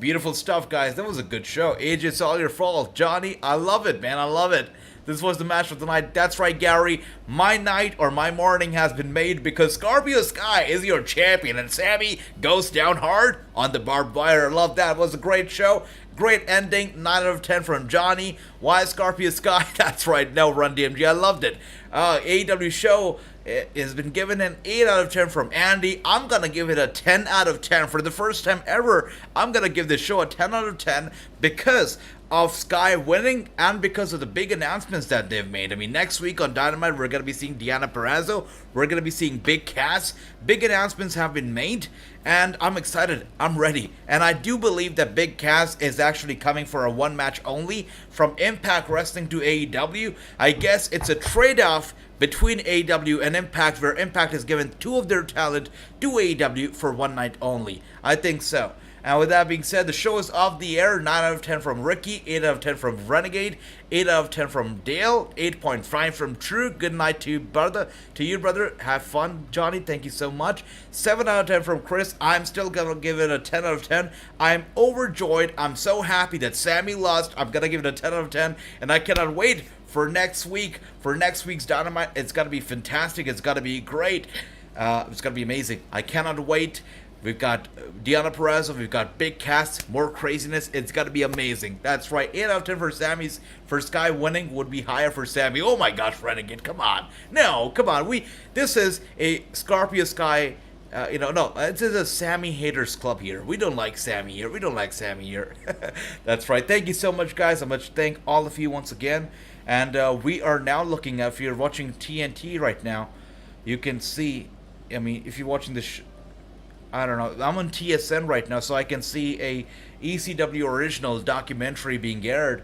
Beautiful stuff, guys. That was a good show. AJ, it's all your fault. Johnny, I love it, man. I love it. This was the match of the night. That's right, Gary. My night or my morning has been made because Scorpio Sky is your champion and Sammy goes down hard on the barbed wire. I love that. It was a great show. Great ending. 9 out of 10 from Johnny. Why Scorpio Sky? That's right. No, Run DMG. I loved it. AEW show has been given an 8 out of 10 from Andy. I'm going to give it a 10 out of 10. For the first time ever, I'm going to give this show a 10 out of 10 because of Sky winning and because of the big announcements that they've made. I mean, next week on Dynamite, we're going to be seeing Deonna Purrazzo. We're going to be seeing Big Cass. Big announcements have been made, and I'm excited. I'm ready. And I do believe that Big Cass is actually coming for a one match only from Impact Wrestling to AEW. I guess it's a trade-off between AEW and Impact, where Impact has given 2 of their talent to AEW for one night only. I think so. And with that being said, the show is off the air. 9 out of 10 from Ricky, 8 out of 10 from Renegade, 8 out of 10 from Dale, 8.5 from True. Good night to you, brother. Have fun, Johnny. Thank you so much. 7 out of 10 from Chris. I'm still gonna give it a 10 out of 10. I'm overjoyed. I'm so happy that Sammy lost. I'm gonna give it a 10 out of 10, and I cannot wait for next week. For next week's Dynamite, it's gonna be fantastic. It's gonna be great. It's gonna be amazing. I cannot wait. We've got Deonna Purrazzo, we've got Big Cass, more craziness. It's got to be amazing. That's right. 8 out of 10 for Sammy's. For Sky winning would be higher for Sammy. Oh my gosh, Renegade, come on. No, come on. This is a Scorpio Sky, this is a Sammy haters club here. We don't like Sammy here. We don't like Sammy here. That's right. Thank you so much, guys. I much thank all of you once again. And we are now looking at, if you're watching TNT right now, you can see, I mean, if you're watching this I don't know. I'm on TSN right now, so I can see a ECW original documentary being aired.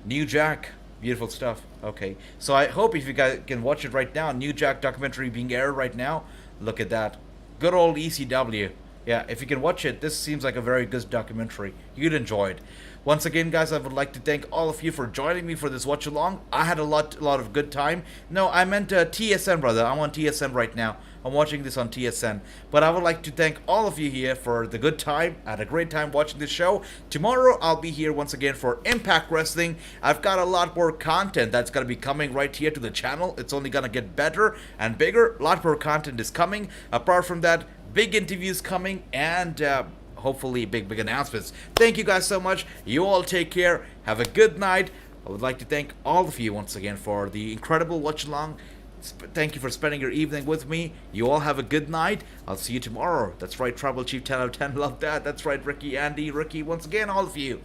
New Jack. Beautiful stuff. Okay. So I hope if you guys can watch it right now. New Jack documentary being aired right now. Look at that. Good old ECW. Yeah, if you can watch it, this seems like a very good documentary. You'd enjoy it. Once again, guys, I would like to thank all of you for joining me for this watch along. I had a lot of good time. No, I meant TSN, brother. I'm on TSN right now. I'm watching this on TSN. But I would like to thank all of you here for the good time. I had a great time watching this show. Tomorrow, I'll be here once again for Impact Wrestling. I've got a lot more content that's going to be coming right here to the channel. It's only going to get better and bigger. A lot more content is coming. Apart from that, big interviews coming and hopefully big announcements. Thank you guys so much. You all take care. Have a good night. I would like to thank all of you once again for the incredible watch along. Thank you for spending your evening with me. You all have a good night. I'll see you tomorrow. That's right, Tribal Chief 10 out of 10. Love that. That's right, Ricky, Andy, Ricky. Once again, all of you.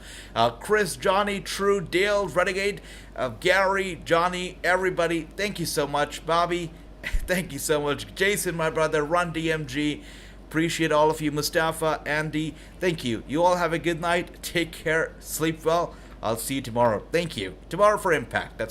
Chris, Johnny, True, Dale, Renegade, Gary, Johnny, everybody. Thank you so much. Bobby, thank you so much. Jason, my brother, Run DMG. Appreciate all of you. Mustafa, Andy, thank you. You all have a good night. Take care. Sleep well. I'll see you tomorrow. Thank you. Tomorrow for Impact. That's